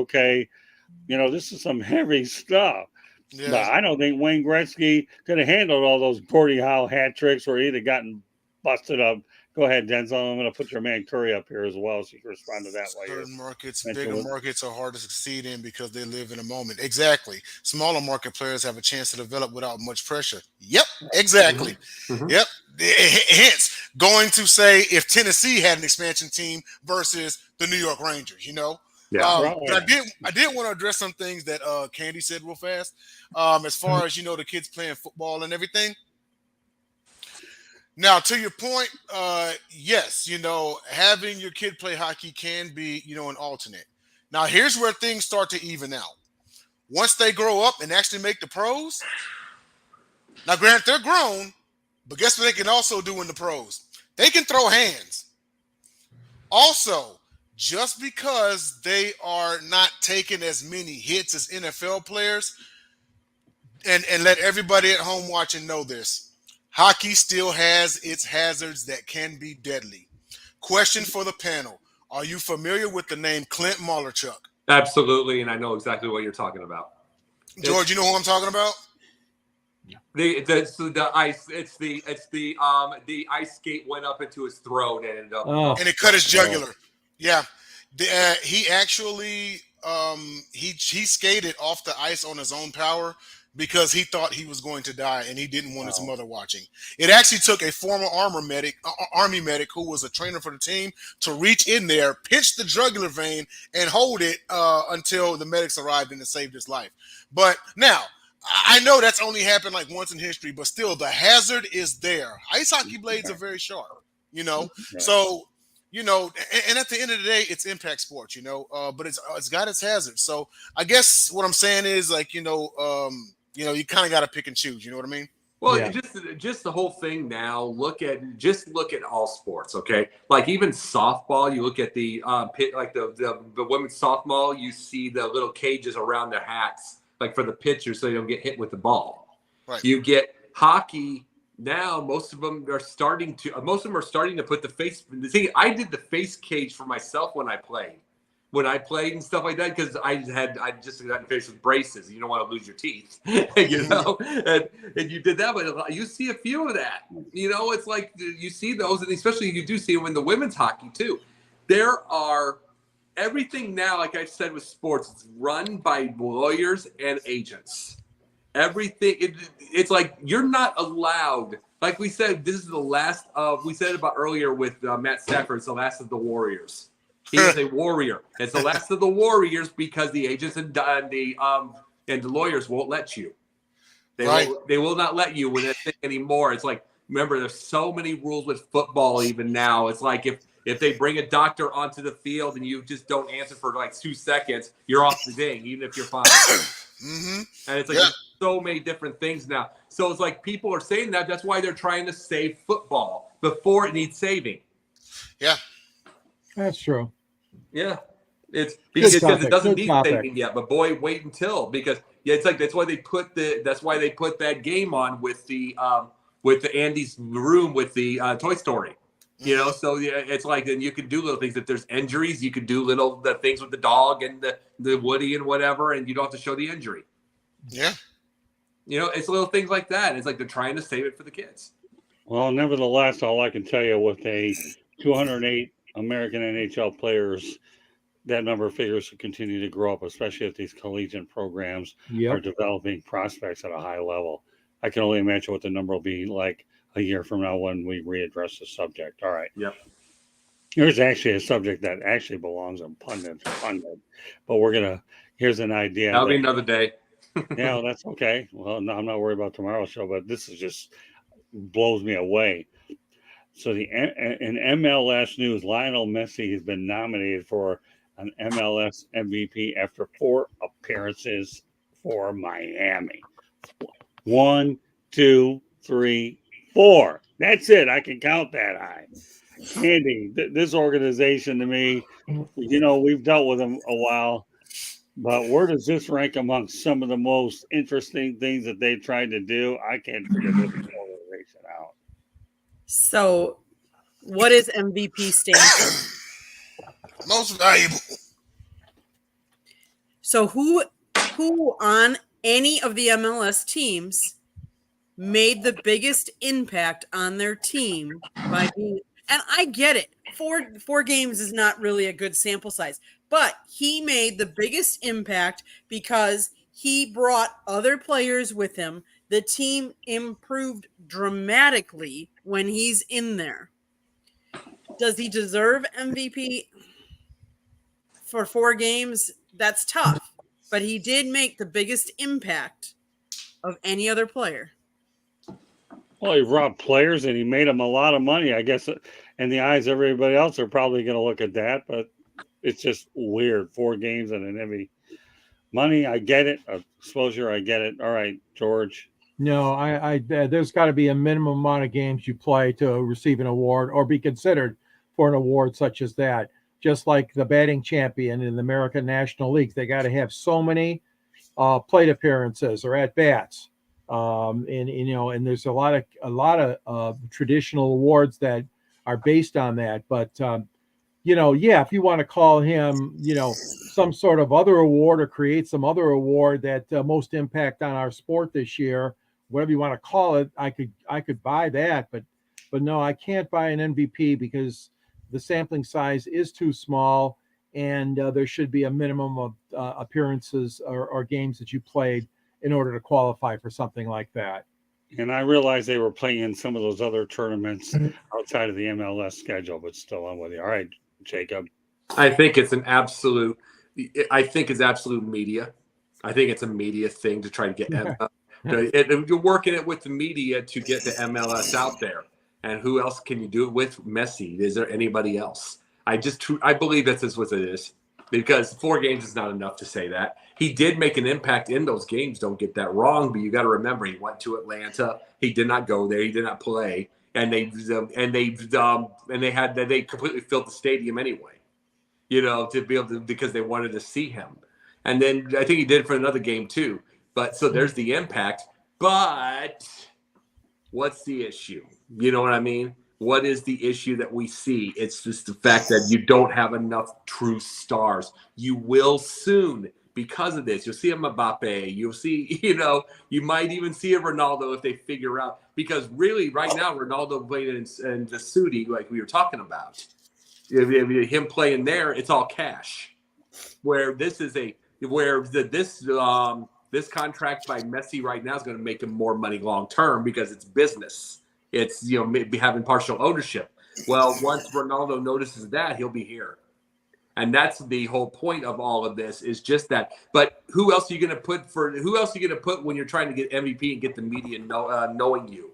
This is some heavy stuff. Yeah. But I don't think Wayne Gretzky could have handled all those Gordie Howe hat tricks where he'd have gotten busted up. Go ahead, Denzel. I'm going to put your man Curry up here as well so you can respond to that later. Certain markets, bigger markets are hard to succeed in because they live in a moment. Exactly. Smaller market players have a chance to develop without much pressure. Yep, exactly. Mhm. Yep. Hence, going to say if Tennessee had an expansion team versus the New York Rangers, Yeah. But I did want to address some things that Candy said real fast. As far as the kids playing football and everything. Now, to your point, yes, having your kid play hockey can be, an alternate. Now, here's where things start to even out. Once they grow up and actually make the pros, now, granted, they're grown, but guess what they can also do in the pros? They can throw hands. Also, just because they are not taking as many hits as NFL players, and let everybody at home watching know this, hockey still has its hazards that can be deadly. Question for the panel. Are you familiar with the name Clint Malerchuk? Absolutely, and I know exactly what you're talking about. George, you know who I'm talking about? The ice. It's the ice skate went up into his throat and ended up. And it cut his jugular. Yeah. He actually he skated off the ice on his own power because he thought he was going to die and he didn't want his mother watching. It actually took a former Army medic who was a trainer for the team to reach in there, pinch the jugular vein, and hold it until the medics arrived and it saved his life. But now, I know that's only happened like once in history, but still the hazard is there. Ice hockey blades are very sharp, So, and at the end of the day, it's impact sports, but it's got its hazards. So I guess what I'm saying is like, you kind of got to pick and choose. You know what I mean? Well, just the whole thing now. Look at all sports, okay? Like even softball, you look at the pit, like the women's softball. You see the little cages around their hats, like for the pitchers, so they don't get hit with the ball. Right. You get hockey now. Most of them are starting to put the face. See, I did the face cage for myself when I played and stuff like that, because I just got faced with braces. You don't want to lose your teeth, and you did that, but you see a few of that. It's like you see those, and especially you do see them in the women's hockey too. There are everything now, like I said with sports, it's run by lawyers and agents. Everything, it's like you're not allowed. Like we said, this is the last of. We said about earlier with Matt Stafford. It's the last of the Warriors. He is a warrior. It's the last of the Warriors because the agents and the lawyers won't let you. They will not let you with that thing anymore. It's like, remember, there's so many rules with football even now. It's like if they bring a doctor onto the field and you just don't answer for like 2 seconds, you're off the thing, even if you're fine. Mm-hmm. And it's like so many different things now. So it's like people are saying that. That's why they're trying to save football before it needs saving. Yeah. That's true. Yeah, it's because it doesn't need topic. saving yet. But boy, wait until, because it's like that's why they put that game on with the Andy's room with the Toy Story. So it's like then you can do little things. If there's injuries, you can do the things with the dog and the Woody and whatever, and you don't have to show the injury. Yeah, it's little things like that. It's like they're trying to save it for the kids. Well, nevertheless, all I can tell you with a 208 American NHL players, that number of figures will continue to grow up, especially if these collegiate programs are developing prospects at a high level. I can only imagine what the number will be like a year from now when we readdress the subject. All right. Yep. Here's actually a subject that actually belongs on pundit, but here's an idea. That'll be another day. Yeah, that's okay. Well, no, I'm not worried about tomorrow's show, but this is just blows me away. So in MLS news, Lionel Messi has been nominated for an MLS MVP after 4 appearances for Miami. 1, 2, 3, 4. That's it. I can count that high. Andy, this organization to me, we've dealt with them a while, but where does this rank amongst some of the most interesting things that they've tried to do? I can't figure this organization out. So, what is MVP stand for? Most valuable. So, who who on any of the MLS teams made the biggest impact on their team by being, and I get it. Four games is not really a good sample size, but he made the biggest impact because he brought other players with him. The team improved dramatically when he's in there. Does he deserve MVP for 4 games? That's tough, but he did make the biggest impact of any other player. Well, he brought players and he made them a lot of money. I guess in the eyes of everybody else, they're probably going to look at that, but it's just weird. 4 games and an Emmy. Money, I get it. Exposure, I get it. All right, George. No, I there's got to be a minimum amount of games you play to receive an award or be considered for an award such as that. Just like the batting champion in the American National Leagues, they got to have so many plate appearances or at bats. And there's a lot of traditional awards that are based on that. But if you want to call him, some sort of other award or create some other award that most impact on our sport this year, whatever you want to call it, I could buy that. But no, I can't buy an MVP because the sampling size is too small, and there should be a minimum of appearances or games that you played in order to qualify for something like that. And I realized they were playing some of those other tournaments outside of the MLS schedule, but still, I'm with you. All right, Jacob. I think it's absolute media. I think it's a media thing to try to get you're working it with the media to get the MLS out there. And who else can you do it with? Messi. Is there anybody else? I believe that's what it is. Because 4 games is not enough to say that. He did make an impact in those games. Don't get that wrong. But you got to remember, he went to Atlanta. He did not go there. He did not play, and they completely filled the stadium anyway. To be able to, because they wanted to see him. And then I think he did for another game too. But so there's the impact. But what's the issue? You know what I mean? What is the issue that we see? It's just the fact that you don't have enough true stars. You will soon because of this. You'll see a Mbappe. You'll see, you might even see a Ronaldo if they figure out. Because really, right now, Ronaldo playing in the Saudi, like we were talking about. Him playing there, it's all cash. Where this is this contract by Messi right now is going to make him more money long term because it's business. It's maybe having partial ownership. Well, once Ronaldo notices that, he'll be here, and that's the whole point of all of this is just that. But who else are you going to put when you're trying to get MVP and get the media knowing you?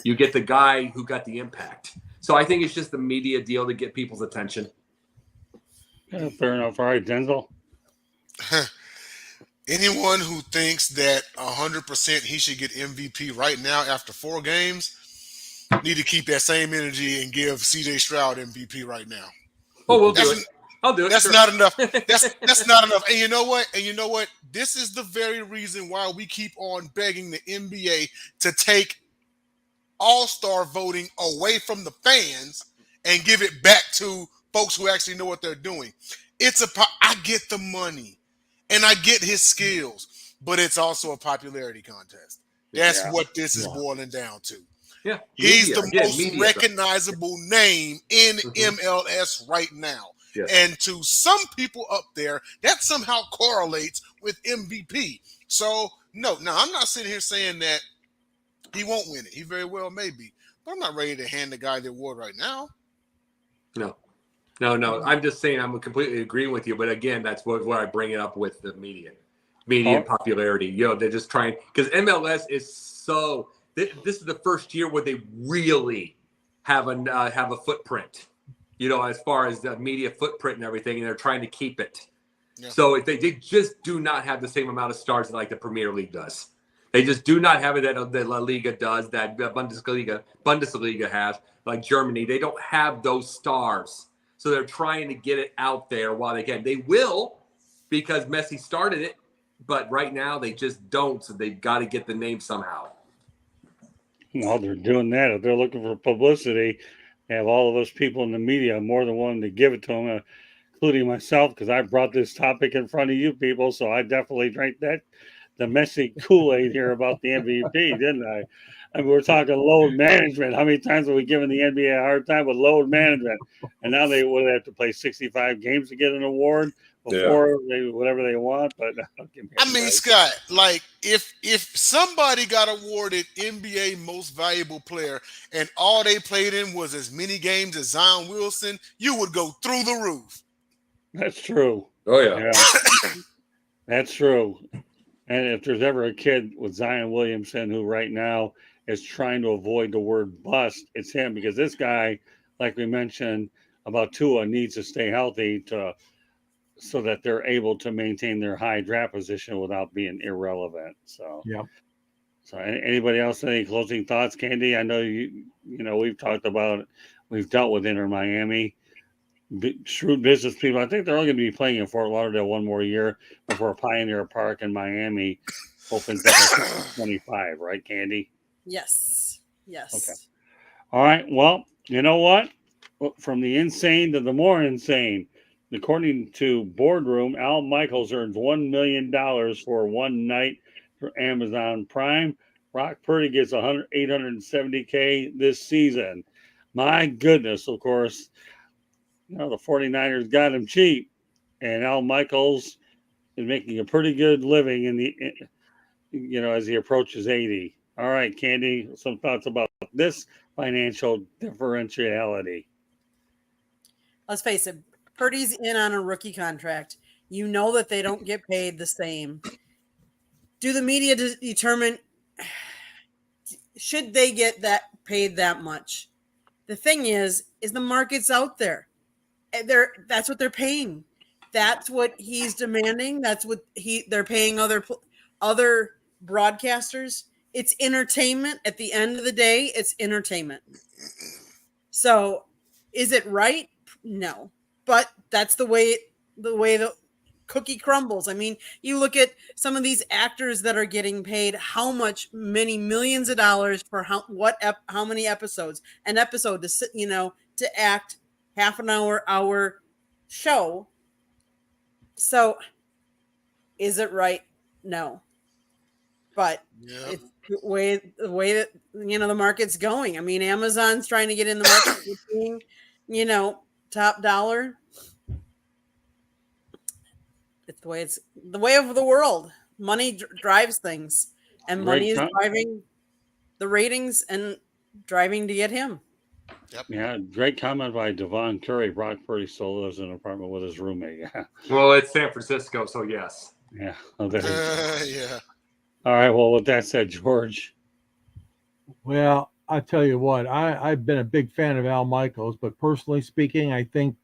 You get the guy who got the impact. So I think it's just the media deal to get people's attention. Yeah, fair enough. All right, Denzel. Anyone who thinks that 100% he should get MVP right now after 4 games need to keep that same energy and give CJ Stroud MVP right now. Oh, we'll do it. I'll do it. That's not enough. That's not enough. And you know what? This is the very reason why we keep on begging the NBA to take all-star voting away from the fans and give it back to folks who actually know what they're doing. I get the money and I get his skills, but it's also a popularity contest. That's what this is boiling down to. Yeah, he's the most recognizable name in MLS right now. Yes. And to some people up there, that somehow correlates with MVP. So, no, I'm not sitting here saying that he won't win it. He very well may be. But I'm not ready to hand the guy the award right now. No. I'm just saying I'm completely agreeing with you. But again, that's where I bring it up with the media and popularity. They're just trying – because MLS is so – this is the first year where they really have a footprint, as far as the media footprint and everything, and they're trying to keep it. Yeah. So if they just do not have the same amount of stars like the Premier League does. They just do not have it that the La Liga does, that Bundesliga has, like Germany. They don't have those stars. So they're trying to get it out there while they can. They will because Messi started it, but right now they just don't. So they've got to get the name somehow. While they're doing that, if they're looking for publicity, they have all of those people in the media more than willing to give it to them. including myself, because I brought this topic in front of you people. So I definitely drank the messy Kool-Aid here about the MVP, didn't I? I mean, we're talking load management. How many times have we given the NBA a hard time with load management? And now they would have to play 65 games to get an award before they whatever they want. But I mean, Scott, like if somebody got awarded NBA Most Valuable Player and all they played in was as many games as Zion Wilson, you would go through the roof. That's true. Oh yeah. That's true. And if there's ever a kid with Zion Williamson who right now is trying to avoid the word bust, it's him, because this guy, like we mentioned about Tua, needs to stay healthy so that they're able to maintain their high draft position without being irrelevant. So, yeah. So, anybody else any closing thoughts, Candy? I know we've talked about it. We've dealt with Inter Miami. Shrewd business people. I think they're only going to be playing in Fort Lauderdale one more year before Pioneer Park in Miami opens up at 25, right, Candy? Yes. Okay. All right. Well, you know what? From the insane to the more insane. According to Boardroom, Al Michaels earns $1 million for one night for Amazon Prime. Brock Purdy gets $870K this season. My goodness, of course. The 49ers got him cheap, and Al Michaels is making a pretty good living as he approaches 80. All right, Candy, some thoughts about this financial differentiality. Let's face it, Purdy's in on a rookie contract. You know that they don't get paid the same. Do the media determine should they get that paid that much? The thing is the market's out there. That's what they're paying. That's what he's demanding. That's what they're paying other broadcasters. It's entertainment. At the end of the day, it's entertainment. So, is it right? No, but that's the way the cookie crumbles. I mean, you look at some of these actors that are getting paid many millions of dollars for how many episodes, an episode to sit, to act half an hour show. So is it right? No. But it's the way that the market's going. I mean, Amazon's trying to get in the market with being, top dollar. It's the way of the world. Money drives things, and money is driving the ratings and driving to get him. Yep. Yeah, great comment by Devon Curry. Brock Purdy still lives in an apartment with his roommate. Yeah. Well, it's San Francisco, so yes. Yeah. Yeah. All right. Well, with that said, George. Well, I tell you what, I've been a big fan of Al Michaels, but personally speaking, I think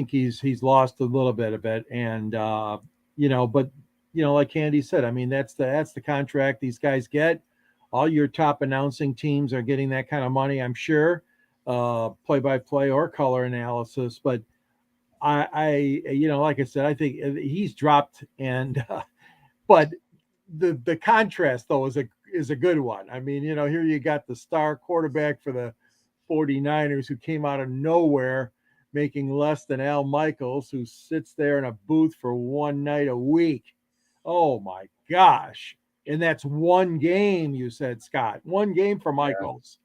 he's lost a little bit of it, and like Candy said, I mean that's the contract these guys get. All your top announcing teams are getting that kind of money, I'm sure, play-by-play or color analysis. But I like I said, I think he's dropped, and but the contrast though is a good one. I mean, here you got the star quarterback for the 49ers who came out of nowhere, making less than Al Michaels, who sits there in a booth for one night a week. Oh my gosh. And that's one game, you said, Scott. One game for Michaels.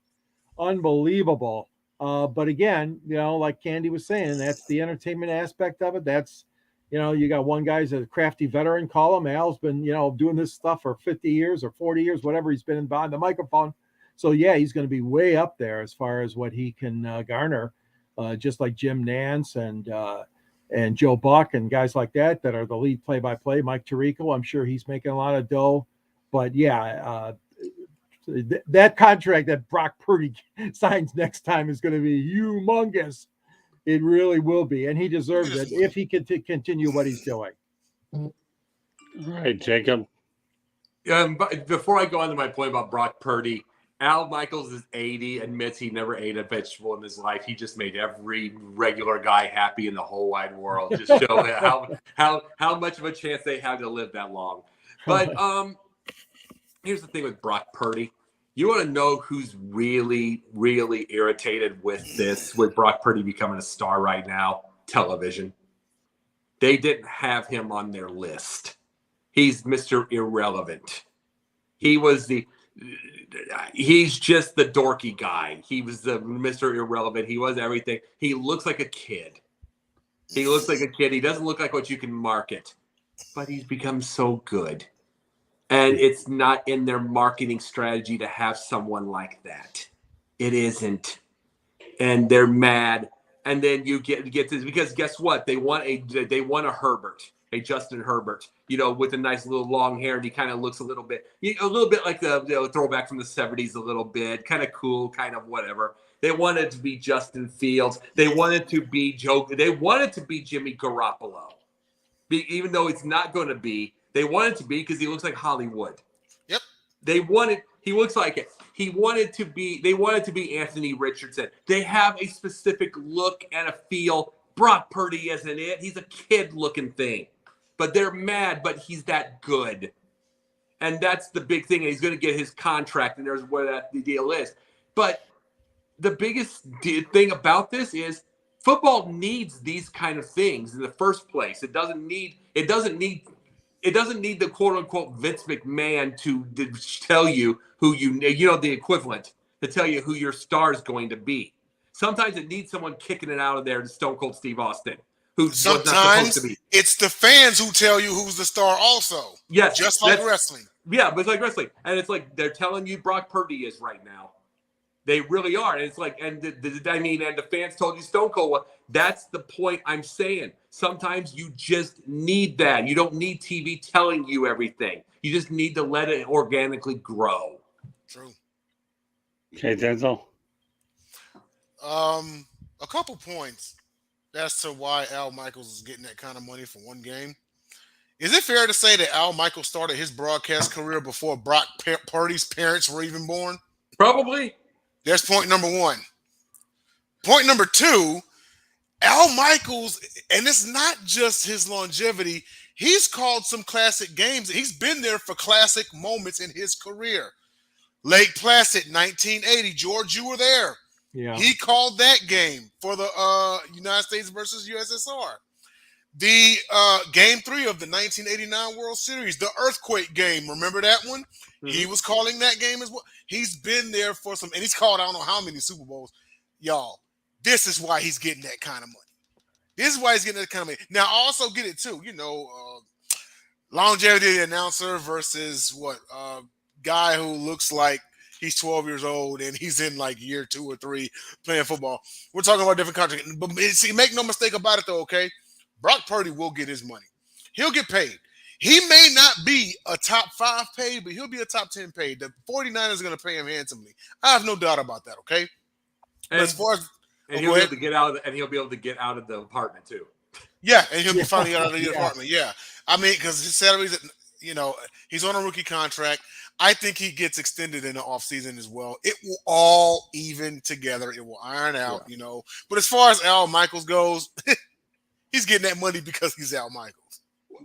Yeah. Unbelievable. But again, like Candy was saying, that's the entertainment aspect of it. That's, you got one guy's a crafty veteran, call him. Al's been, doing this stuff for 50 years or 40 years, whatever he's been behind the microphone. So, yeah, he's going to be way up there as far as what he can garner, just like Jim Nance and Joe Buck and guys like that are the lead play-by-play. Mike Tirico, I'm sure he's making a lot of dough. But, yeah, that contract that Brock Purdy signs next time is going to be humongous. It really will be. And he deserves it if he can continue what he's doing. All right, Jacob. But before I go on to my point about Brock Purdy, Al Michaels is 80, admits he never ate a vegetable in his life. He just made every regular guy happy in the whole wide world. Just show how much of a chance they have to live that long. But here's the thing with Brock Purdy. You want to know who's really, really irritated with Brock Purdy becoming a star right now? television. They didn't have him on their list. He's Mr. Irrelevant. He's just the dorky guy. He was the Mr. Irrelevant. He was everything. He looks like a kid. He doesn't look like what you can market, but he's become so good. And it's not in their marketing strategy to have someone like that. It isn't. And they're mad. And then you get this because guess what? They want a Herbert, a Justin Herbert, with a nice little long hair, and he kind of looks a little bit like the throwback from the 70s, a little bit kind of cool, kind of whatever. They wanted to be Justin Fields. They wanted to be They wanted to be Jimmy Garoppolo, even though it's not going to be. They wanted to be because he looks like Hollywood. Yep. He looks like it. They wanted to be Anthony Richardson. They have a specific look and a feel. Brock Purdy isn't it. He's a kid-looking thing. But they're mad, but he's that good. And that's the big thing. And he's going to get his contract, and there's where the deal is. But the biggest thing about this is football needs these kind of things in the first place. It doesn't need the quote-unquote Vince McMahon to tell you who the equivalent, to tell you who your star is going to be. Sometimes it needs someone kicking it out of there to Stone Cold Steve Austin, who's not supposed to be. It's the fans who tell you who's the star also. Yes. Just like wrestling. Yeah, but it's like wrestling. And it's like they're telling you Brock Purdy is right now. They really are. And it's like, and the fans told you Stone Cold. Well, that's the point I'm saying. Sometimes you just need that. You don't need TV telling you everything. You just need to let it organically grow. True. Okay, Denzel. A couple points as to why Al Michaels is getting that kind of money for one game. Is it fair to say that Al Michaels started his broadcast career before Brock Purdy's parents were even born? Probably. There's point number one. Point number two, Al Michaels, and it's not just his longevity, he's called some classic games. He's been there for classic moments in his career. Lake Placid, 1980. George, you were there. Yeah. He called that game for the United States versus USSR. The game 3 of the 1989 World Series, the earthquake game. Remember that one? Mm-hmm. He was calling that game as well. He's been there for some, and he's called I don't know how many Super Bowls. Y'all, this is why he's getting that kind of money. This is why he's getting that kind of money. Now, I also get it too. Longevity announcer versus guy who looks like he's 12 years old and he's in like year 2 or 3 playing football. We're talking about different countries. But see, make no mistake about it though, okay? Brock Purdy will get his money. He'll get paid. He may not be a top 5 paid, but he'll be a top 10 paid. The 49ers are going to pay him handsomely. I have no doubt about that, okay? But as far as he'll be able to get out of he'll be able to get out of the apartment too. Yeah, and he'll be finally out of the apartment. Yeah. I mean, because his salaries, he's on a rookie contract. I think he gets extended in the offseason as well. It will all even together. It will iron out, But as far as Al Michaels goes, he's getting that money because he's Al Michaels.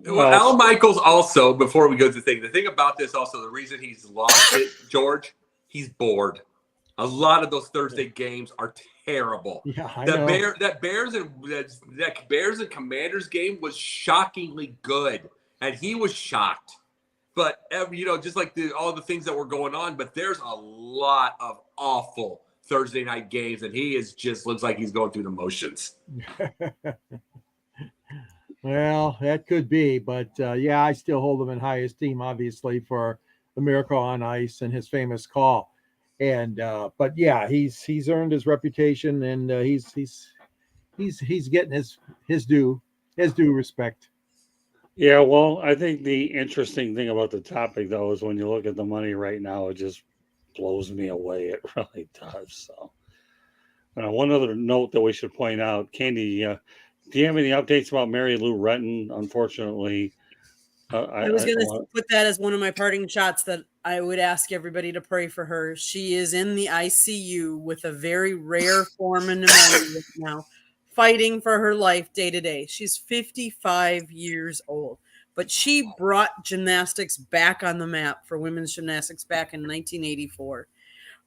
Well, Al Michaels also, before we go to the thing about this also, the reason he's lost it, George, he's bored. A lot of those Thursday games are terrible. Yeah, I know. That Bears and Commanders game was shockingly good, and he was shocked. But just like all the things that were going on, but there's a lot of awful Thursday night games, and he just looks like he's going through the motions. Well, that could be, but I still hold him in high esteem, obviously, for the Miracle on Ice and his famous call. And but yeah, he's earned his reputation, and he's getting his due respect. Yeah, well, I think the interesting thing about the topic, though, is when you look at the money right now, it just blows me away. It really does. So, one other note that we should point out, Candy, do you have any updates about Mary Lou Retton? Unfortunately, I was going to put that as one of my parting shots that I would ask everybody to pray for her. She is in the ICU with a very rare form of pneumonia now, fighting for her life day to day. She's 55 years old, but she brought gymnastics back on the map for women's gymnastics back in 1984.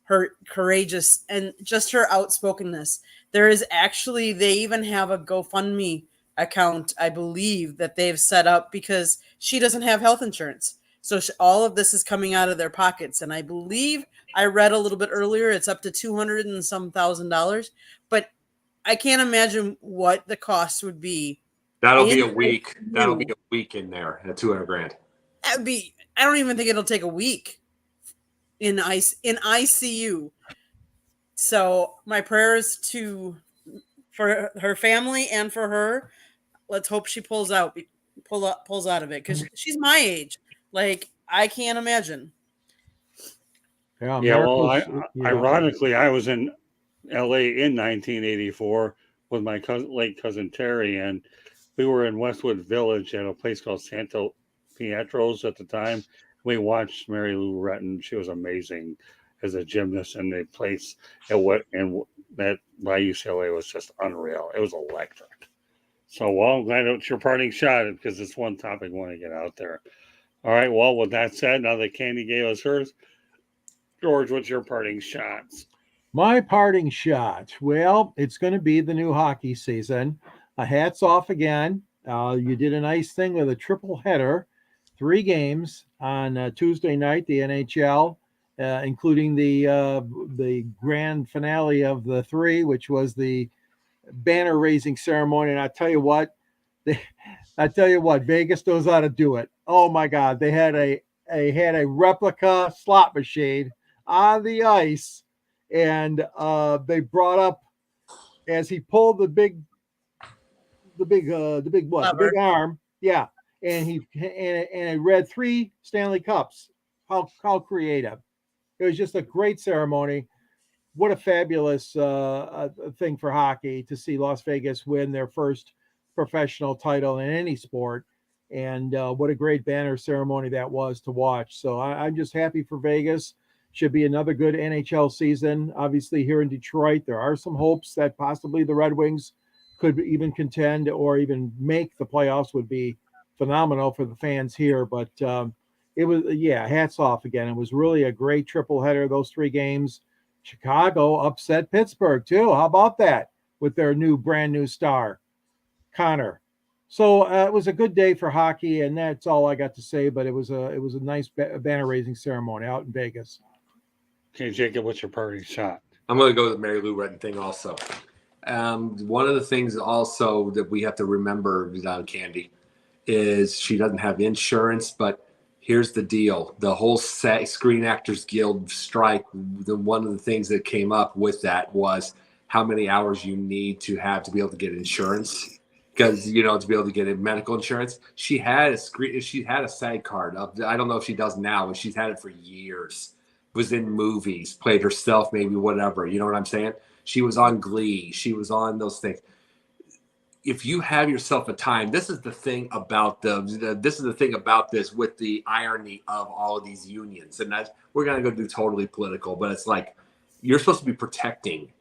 her courageous and just her outspokenness. There is actually, they even have a GoFundMe account, I believe, that they've set up because she doesn't have health insurance. So all of this is coming out of their pockets. And I believe I read a little bit earlier, it's up to $200 and some $1,000. But I can't imagine what the cost would be. That'll be a week. That'll be a week in there at $200,000. That'd be, I don't even think it'll take a week in ICU. So my prayers for her family and for her. Let's hope she pulls out of it, because she's my age. Like, I can't imagine. Yeah. Well, ironically, I was in LA in 1984 with my late cousin Terry, and we were in Westwood Village at a place called Santo Pietro's at the time. We watched Mary Lou Retton. She was amazing as a gymnast, and the place that by UCLA was just unreal. It was electric. So, well, I'm glad it's your parting shot, because it's one topic we want to get out there. All right. Well, with that said, now that Candy gave us hers, George, what's your parting shots? My parting shot. Well, it's going to be the new hockey season. Hats off again. You did a nice thing with a triple header, 3 games on Tuesday night, the NHL, including the grand finale of the 3, which was the banner raising ceremony. And I tell you what, Vegas knows how to do it. Oh my God, they had a replica slot machine on the ice, and they brought up, as he pulled the big arm, yeah, and it read 3 Stanley Cups. How creative! It was just a great ceremony. What a fabulous thing for hockey to see Las Vegas win their first professional title in any sport. And what a great banner ceremony that was to watch. So I'm just happy for Vegas. Should be another good NHL season. Obviously, here in Detroit, there are some hopes that possibly the Red Wings could even contend or even make the playoffs. Would be phenomenal for the fans here. But it was, hats off again. It was really a great triple header, those 3 games. Chicago upset Pittsburgh too. How about that, with their brand new star, Connor? So it was a good day for hockey, and that's all I got to say. But it was a nice banner raising ceremony out in Vegas. Okay, Jacob, what's your parting shot? I'm going to go with the Mary Lou Retton thing also. One of the things also that we have to remember, Candy, is she doesn't have insurance, but here's the deal. The whole Screen Actors Guild strike, one of the things that came up with that was how many hours you need to have to be able to get insurance. Because, to be able to get medical insurance. She had a SAG card. I don't know if she does now, but she's had it for years. Was in movies, played herself, maybe whatever. You know what I'm saying? She was on Glee. She was on those things. If you have yourself a time, this is the thing about this with the irony of all of these unions. And we're going to go do totally political, but it's like, you're supposed to be protecting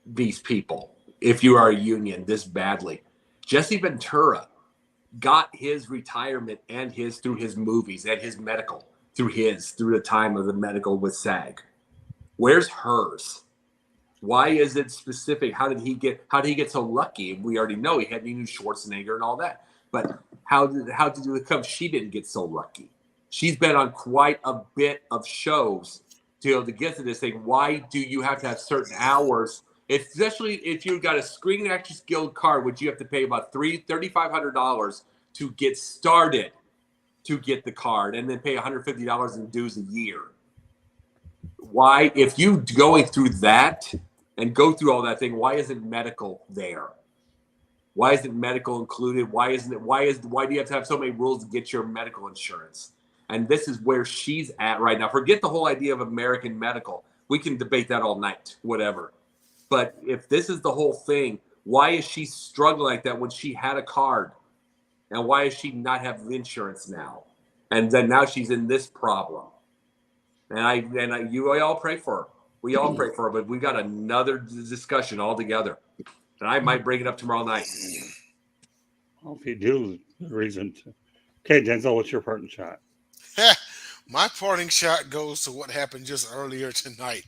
these people if you are a union this badly. Jesse Ventura got his retirement and through his movies and his medical through the time of the medical with SAG. Where's hers? Why is it specific? How did he get so lucky? We already know he knew Schwarzenegger and all that. But how did it come? She didn't get so lucky. She's been on quite a bit of shows to be able to get to this thing. Why do you have to have certain hours? Especially if you've got a Screen Actors Guild card, which you have to pay about $3,500 to get started to get the card, and then pay $150 in dues a year. Why, if you going through that and go through all that thing, why isn't medical there? Why isn't medical included? Why do you have to have so many rules to get your medical insurance? And this is where she's at right now. Forget the whole idea of American medical. We can debate that all night, whatever. But if this is the whole thing, why is she struggling like that when she had a card? And why does she not have insurance now? And then now she's in this problem. And we all pray for her. We all pray for her, but we got another discussion altogether. And I might bring it up tomorrow night. Well, if you do, reason to. Okay, Denzel, what's your parting shot? My parting shot goes to what happened just earlier tonight.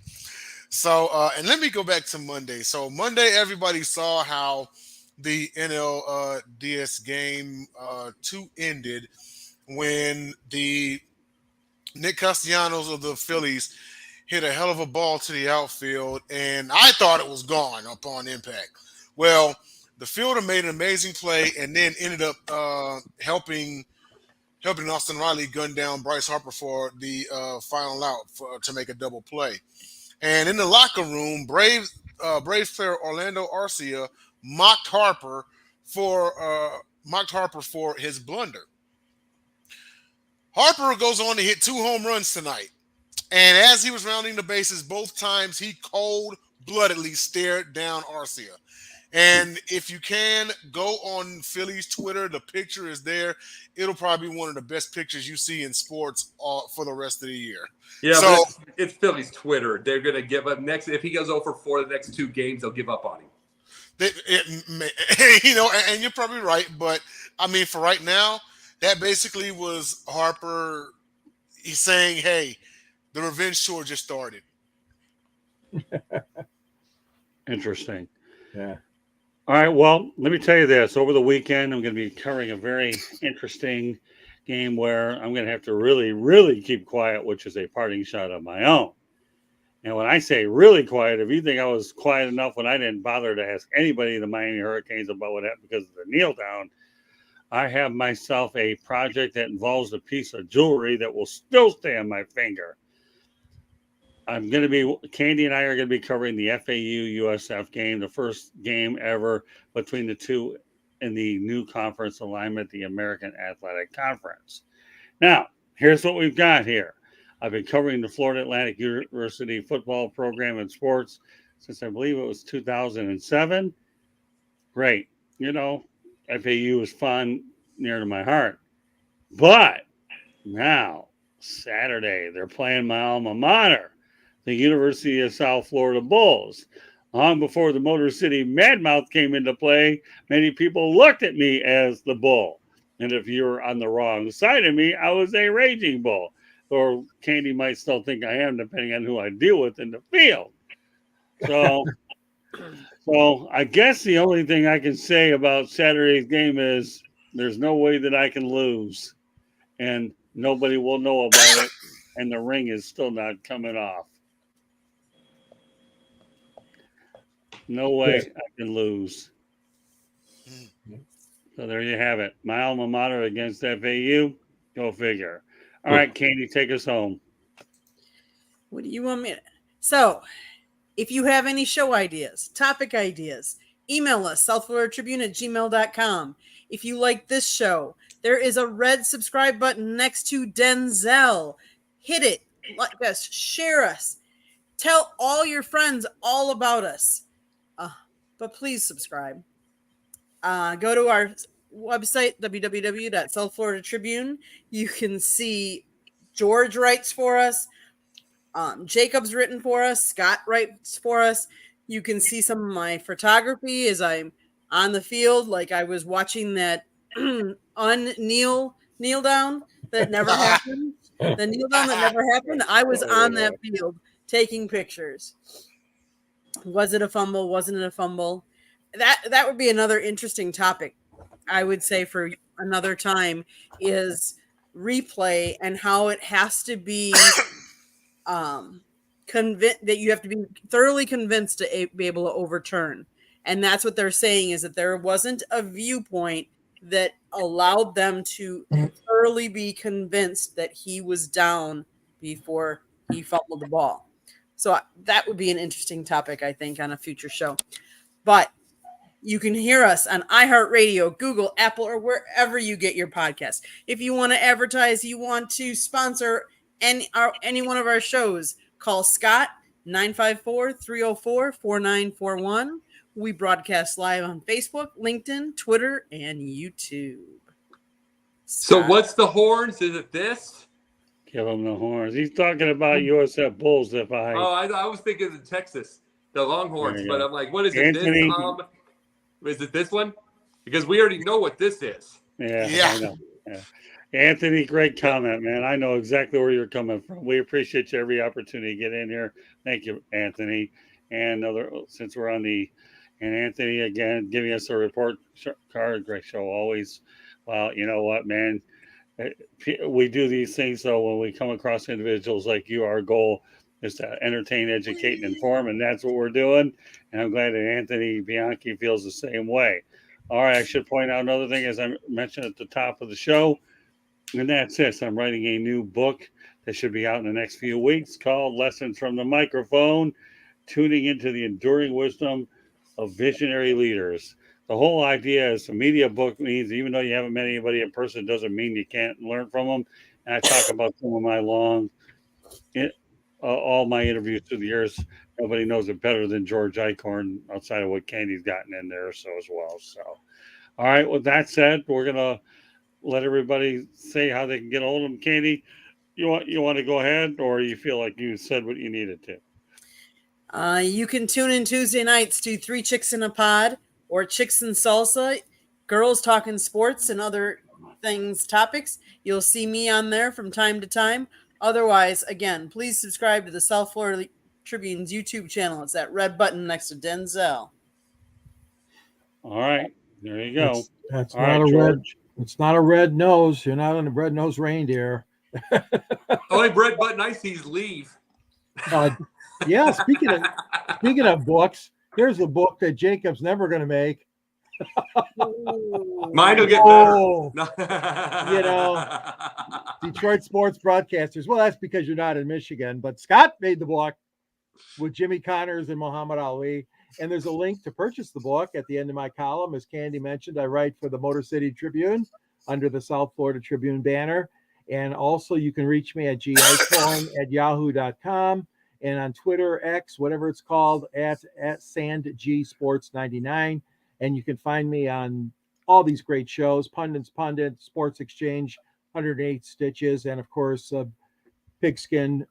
So, and let me go back to Monday. So Monday, everybody saw how the NLDS game 2 ended when the Nick Castellanos of the Phillies hit a hell of a ball to the outfield, and I thought it was gone upon impact. Well, the fielder made an amazing play and then ended up helping Austin Riley gun down Bryce Harper for the final out to make a double play. And in the locker room, Braves player Orlando Arcia mocked Harper for his blunder. Harper goes on to hit 2 home runs tonight. And as he was rounding the bases both times, he cold-bloodedly stared down Arcia. And if you can, go on Philly's Twitter. The picture is there. It'll probably be one of the best pictures you see in sports for the rest of the year. Yeah, so but it's Philly's Twitter. They're going to give up next. If he goes over 4 the next 2 games, they'll give up on him. And you're probably right. But, I mean, for right now, that basically was Harper. He's saying, hey, the revenge tour just started. Interesting. Yeah. All right. Well, let me tell you this. Over the weekend, I'm going to be covering a very interesting game where I'm going to have to really, really keep quiet, which is a parting shot of my own. And when I say really quiet, if you think I was quiet enough when I didn't bother to ask anybody in the Miami Hurricanes about what happened because of the kneel down, I have myself a project that involves a piece of jewelry that will still stay on my finger. Candy and I are going to be covering the FAU USF game, the first game ever between the two in the new conference alignment, the American Athletic Conference. Now, here's what we've got here. I've been covering the Florida Atlantic University football program in sports since I believe it was 2007. Great. FAU is fun, near to my heart. But now, Saturday, they're playing my alma mater, the University of South Florida Bulls. Long before the Motor City Madmouth came into play, many people looked at me as the Bull. And if you were on the wrong side of me, I was a Raging Bull. Or Candy might still think I am, depending on who I deal with in the field. So I guess the only thing I can say about Saturday's game is there's no way that I can lose. And nobody will know about it. And the ring is still not coming off. No way I can lose. So there you have it. My alma mater against FAU. Go figure. All right, Candy, take us home. What do you want me to? So, if you have any show ideas, topic ideas, email us, southfloridatribune@gmail.com. If you like this show, there is a red subscribe button next to Denzel. Hit it, like us, share us, tell all your friends all about us. But please subscribe. Go to our website, www.southfloridatribune. You can see George writes for us. Jacob's written for us. Scott writes for us. You can see some of my photography as I'm on the field, like I was watching that kneel down that never happened. The kneel down that never happened. I was on that field taking pictures. Was it a fumble? Wasn't it a fumble? That would be another interesting topic, I would say, for another time, is replay and how it has to be convinced that you have to be thoroughly convinced to be able to overturn. And that's what they're saying, is that there wasn't a viewpoint that allowed them to thoroughly be convinced that he was down before he fumbled the ball. So that would be an interesting topic, I think, on a future show. But you can hear us on iHeartRadio, Google, Apple, or wherever you get your podcasts. If you want to advertise, you want to sponsor any one of our shows, call Scott, 954-304-4941. We broadcast live on Facebook, LinkedIn, Twitter, and YouTube. So Scott. what's the horns? Is it this? Give him the horns. He's talking about USF Bulls. I was thinking of Texas, the Longhorns, but I'm like, what is it? Anthony. Is it this one? Because we already know what this is. Yeah. Yeah. I know. Yeah. Anthony, great comment, man. I know exactly where you're coming from. We appreciate you every opportunity to get in here. Thank you, Anthony. And since we're on and Anthony again giving us a report card, great show always. Well, you know what, man, we do these things so when we come across individuals like you, our goal is to entertain, educate, and inform, and that's what we're doing. And I'm glad that Anthony Bianchi feels the same way. All right, I should point out another thing, as I mentioned at the top of the show. And that's this. I'm writing a new book that should be out in the next few weeks called Lessons from the Microphone, Tuning into the Enduring Wisdom of Visionary Leaders. The whole idea is a media book means even though you haven't met anybody in person, doesn't mean you can't learn from them. And I talk about some of my all my interviews through the years. Nobody knows it better than George Eichhorn outside of what Candy's gotten in there so as well. So, all right, with that said, we're going to let everybody say how they can get a hold of them. Candy, you want to go ahead, or you feel like you said what you needed to? You can tune in Tuesday nights to 3 Chicks in a Pod or Chicks and Salsa, girls talking sports and other topics. You'll see me on there from time to time. Otherwise, again, please subscribe to the South Florida Tribune's YouTube channel. It's that red button next to Denzel. All right, there you go. That's All not right, a George. red. It's not a red nose. You're not on a red-nosed reindeer. Only red button I see is leave. Yeah. Speaking of books, here's a book that Jacob's never going to make. Mine will get better. You know, Detroit sports broadcasters. Well, that's because you're not in Michigan. But Scott made the book with Jimmy Connors and Muhammad Ali. And there's a link to purchase the book at the end of my column. As Candy mentioned, I write for the Motor City Tribune under the South Florida Tribune banner. And also you can reach me at giphone@yahoo.com and on Twitter, X, whatever it's called, at SandGSports99. And you can find me on all these great shows, Pundit, Sports Exchange, 108 Stitches, and of course, Pigskin,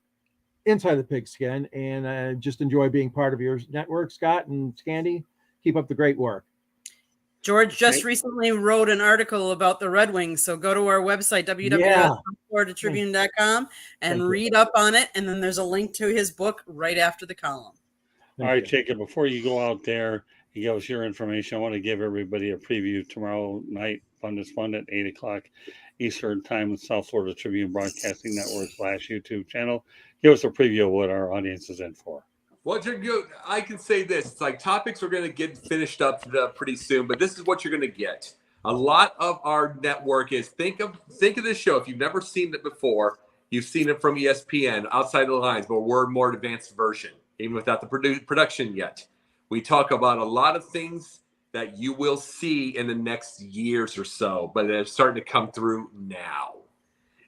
Inside the Pigskin. And I just enjoy being part of your network, Scott and Candy. Keep up the great work. George just recently wrote an article about the Red Wings. So go to our website, www.floridatribune.com, and read up on it. And then there's a link to his book right after the column. All right, Jacob, before you go out there and give us your information, I want to give everybody a preview tomorrow night, Pundits Fund at 8 o'clock Eastern Time with South Florida Tribune Broadcasting Network / YouTube channel. Give us a preview of what our audience is in for. Well, I can say this. It's like topics are going to get finished up pretty soon, but this is what you're going to get. A lot of our network is think of this show. If you've never seen it before, you've seen it from ESPN, Outside the Lines, but we're a more advanced version, even without the production yet. We talk about a lot of things that you will see in the next years or so, but they're starting to come through now.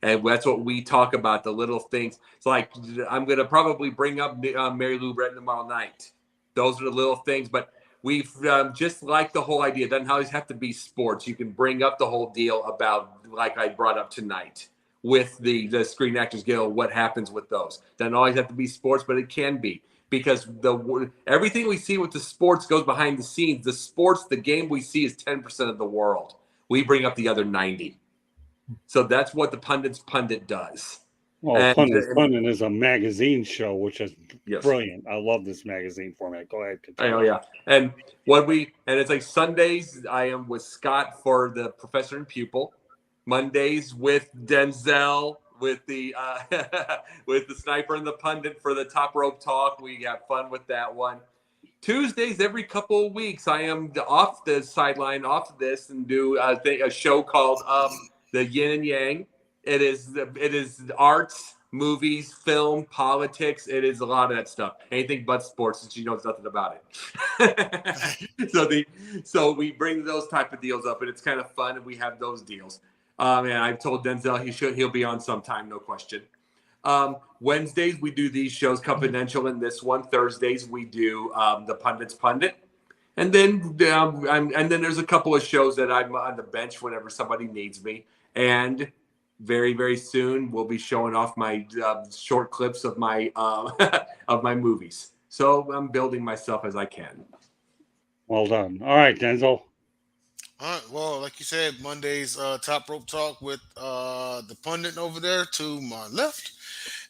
And that's what we talk about, the little things. It's like I'm going to probably bring up Mary Lou Retton tomorrow night. Those are the little things. But we've just like the whole idea. It doesn't always have to be sports. You can bring up the whole deal about, like I brought up tonight, with the Screen Actors Guild, what happens with those. Doesn't always have to be sports, but it can be. Because everything we see with the sports goes behind the scenes. The game we see is 10% of the world. We bring up the other 90%. So that's what the Pundit does. Well, Pundit is a magazine show, which is brilliant. I love this magazine format. Go ahead. Continue. Oh yeah, and it's like Sundays I am with Scott for the Professor and Pupil. Mondays with Denzel with the with the Sniper and the Pundit for the Top Rope Talk. We have fun with that one. Tuesdays, every couple of weeks, I am off the sideline, off this, and do a show called The Yin and Yang. It is arts, movies, film, politics. It is a lot of that stuff. Anything but sports, since she knows nothing about it. So we bring those type of deals up, and it's kind of fun, and we have those deals. And I've told Denzel he'll be on sometime, no question. Wednesdays we do these shows, Confidential, and this one. Thursdays we do the Pundit's Pundit. And then there's a couple of shows that I'm on the bench whenever somebody needs me. And very, very soon we'll be showing off my short clips of my of my movies. So I'm building myself as I can. Well done. All right, Denzel. All right. Well, like you said, Monday's top rope talk with the pundit over there to my left,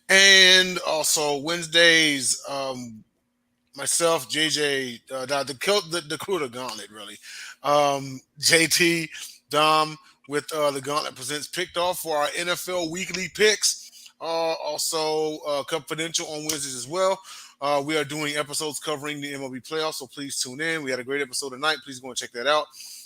and also Wednesdays, myself, JJ, the crew of the Gauntlet, really, JT, Dom with the Gauntlet presents picked off for our NFL weekly picks. Also confidential on Wednesdays as well. We are doing episodes covering the MLB playoffs, so please tune in. We had a great episode tonight. Please go and check that out.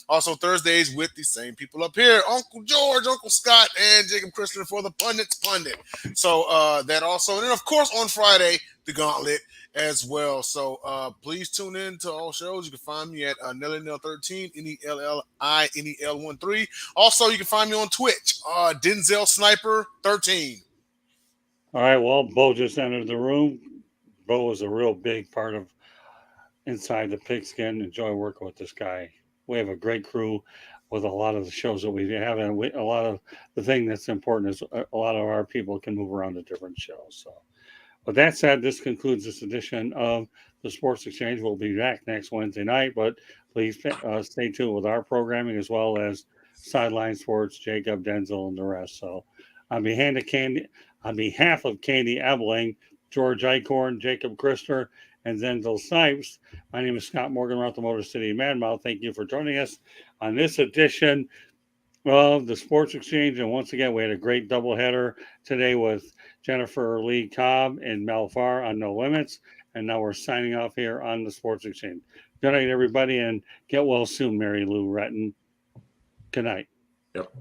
Also Thursdays with the same people up here, Uncle George, Uncle Scott, and Jacob Christian for the Pundit's Pundit. So that also, and then of course on Friday, the Gauntlet as well. So please tune in to all shows. You can find me at NellyNell13, NELLI, NEL13. Also, you can find me on Twitch, Denzel Sniper 13. All right. Well, Bo just entered the room. Bo was a real big part of inside the pigskin. Enjoy working with this guy. We have a great crew with a lot of the shows that we have, and a lot of the thing that's important is a lot of our people can move around to different shows. So, with that said, this concludes this edition of the Sports Exchange. We'll be back next Wednesday night, but please stay tuned with our programming as well as Sideline Sports, Jacob, Denzel, and the rest. So, on behalf of Candy Ebling, George Eichhorn, Jacob Christer, and Denzel Snipes, my name is Scott Morgan, around the Motor City Madmouth. Thank you for joining us on this edition of the Sports Exchange. And once again, we had a great doubleheader today with Jennifer Lee Cobb and Mel Farr on No Limits. And now we're signing off here on the Sports Exchange. Good night, everybody, and get well soon, Mary Lou Retton. Good night. Yep.